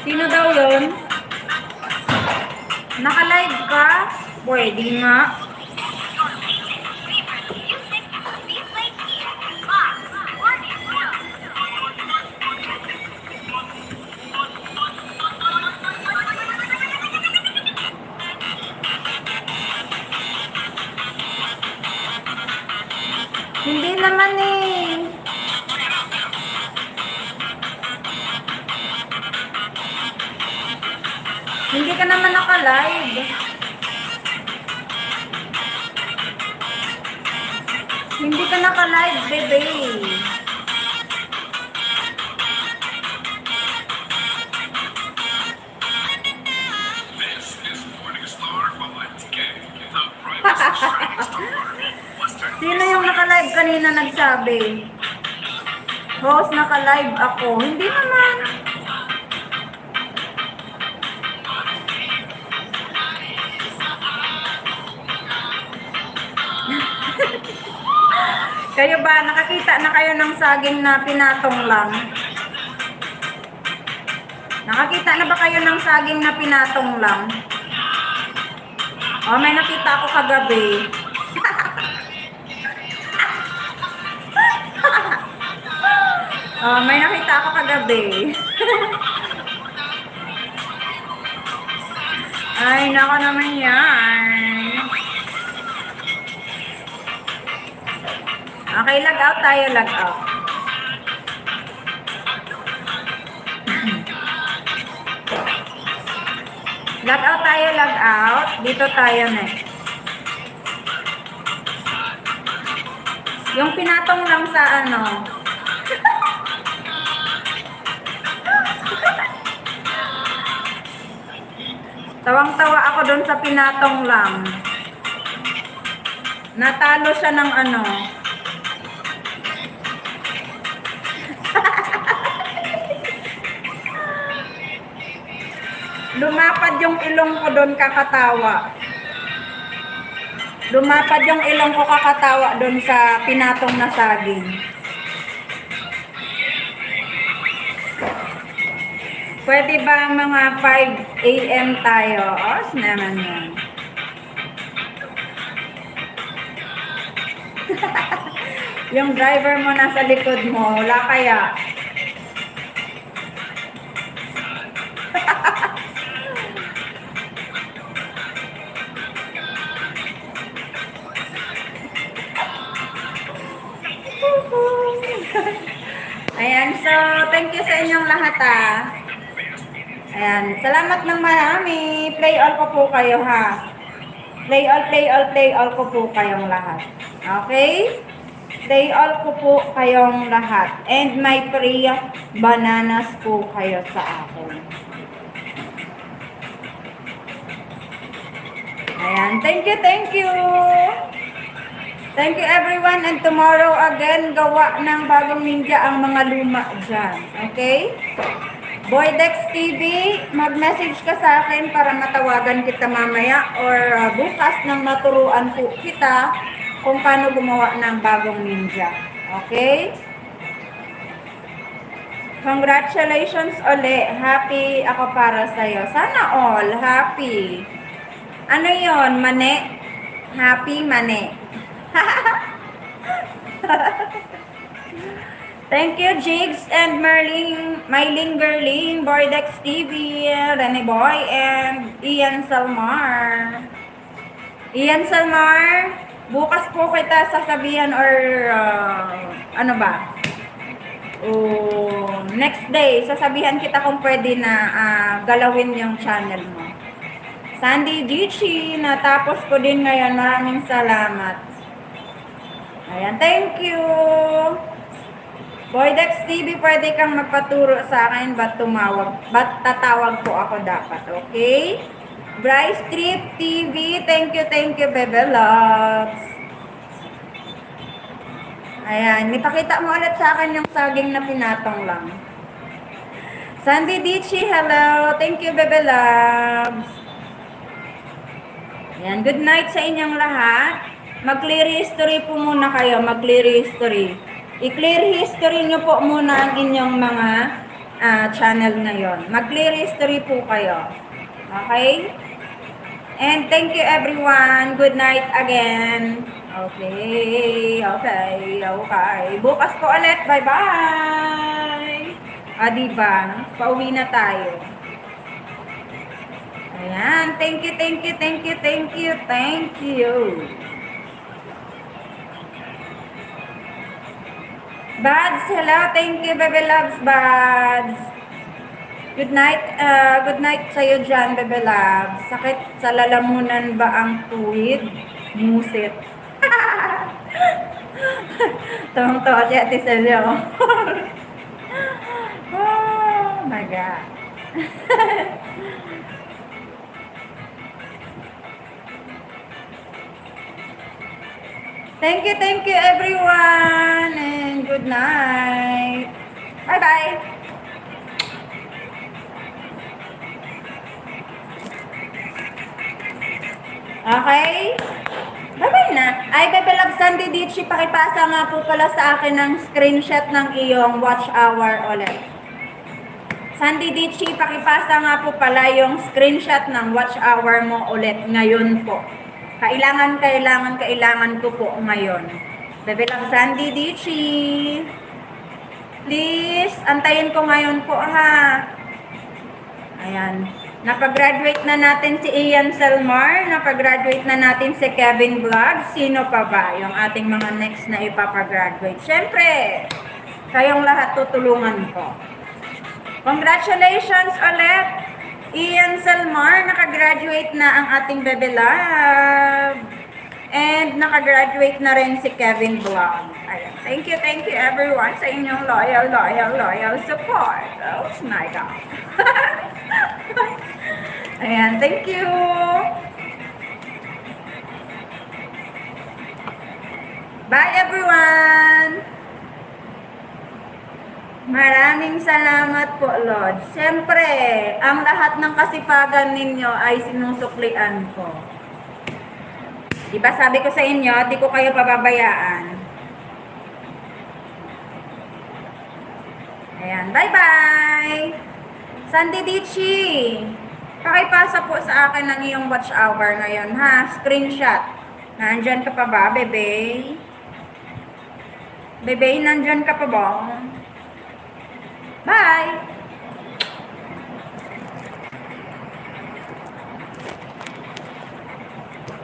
Sino daw yun? Naka-live ka? Pwede nga. Hindi naman eh. Hindi ka naman naka-live. Hindi ka naka-live, bebe. Sino yung naka-live kanina nagsabi? Host, naka-live ako. Hindi naman. Kayo ba, nakakita na kayo ng saging na pinatong lang? Nakakita na ba kayo ng saging na pinatong lang? Oh, may nakita ako kagabi. Oh, may nakita ako kagabi. Ay, nako naman yan. Okay, log out tayo, log out. Log out tayo, log out. Dito tayo next. Yung pinatong lang sa ano. Tawang-tawa ako doon sa pinatong lang. Natalo siya ng ano. Lumapad yung ilong ko doon kakatawa. Lumapad yung ilong ko kakatawa doon sa pinatong na saging. Pwede ba mga 5 AM tayo? Os naman yan. Yung driver mo nasa likod mo, wala kaya? Ayan, so thank you sa inyong lahat ah. Ayan, salamat ng marami. Play all ko po kayo ha. Play all ko po kayong lahat. Okay? Play all ko po kayong lahat. And may free bananas po kayo sa akin. Ayan, thank you, thank you. Thank you everyone, and tomorrow again, gawa ng bagong ninja ang mga luma dyan. Okay? Boydex TV, mag-message ka sa akin para matawagan kita mamaya or bukas nang maturuan po kita kung paano gumawa ng bagong ninja. Okay? Congratulations uli. Happy ako para sa'yo. Sana all happy. Ano yon, mane? Happy mane. Thank you, Jigs and Merlin, Mylene Gerlin, Bordex TV, Rene Boy, and Ian Salmar. Ian Salmar, bukas po kita sasabihan or ano ba? Next day, sasabihan kita kung pwede na galawin yung channel mo. Sandy Gichi, natapos ko din ngayon. Maraming salamat. Ayan, thank you. Boydex TV, pwede kang magpaturo sa akin ba't tatawag po ako dapat, okay? Bryce Trip TV, thank you, Bebe Loves. Ayan, ipakita mo ulit sa akin yung saging na pinatong lang. Sandy Dichi, hello, thank you, Bebe Loves. Ayan, good night sa inyong lahat. Mag-clear history po muna kayo, mag-clear history. I-clear history nyo po muna ang inyong mga channel ngayon. Mag-clear history po kayo. Okay? And thank you everyone. Good night again. Okay. Bukas po ulit. Bye-bye. Diba? Pauwi na tayo. Ayan. Thank you. Bads, hello. Thank you, Bebe Loves, Bads. Good night sa'yo dyan, Bebe Loves. Sakit sa lalamunan ba ang tuwid? Musit. Tawang-tawa si Ate Celia. Oh my God. Thank you everyone, and good night. Bye-bye. Okay? Bye-bye na. Ay, Bebe Love Sandy Dichi, pakipasa nga po pala sa akin ng screenshot ng iyong watch hour ulit. Sandy Dichi, pakipasa nga po pala yung screenshot ng watch hour mo ulit ngayon po. Kailangan ko po ngayon. Bebe Love Sandy Dichi. Please, antayin ko ngayon po ha. Ayan. Napag-graduate na natin si Ian Salmar. Napag-graduate na natin si Kevin Vlog. Sino pa ba yung ating mga next na ipapag-graduate? Siyempre, kayong lahat tutulungan ko. Congratulations ulit! Ian Salmar, nakagraduate na ang ating Bebe Love. And nakagraduate na rin si Kevin Vlog. Ayan. Thank you everyone sa inyong loyal support. Oh my God. Ayan, thank you. Bye everyone. Maraming salamat po, Lord. Siyempre, ang lahat ng kasipagan ninyo ay sinusuklian ko. Diba sabi ko sa inyo, di ko kayo pababayaan. Ayan, bye-bye! Sandy Dichi, pakipasa po sa akin ng iyong watch hour ngayon, ha? Screenshot. Nandyan ka pa ba, bebe? Bebe, nandyan ka pa ba? Bye!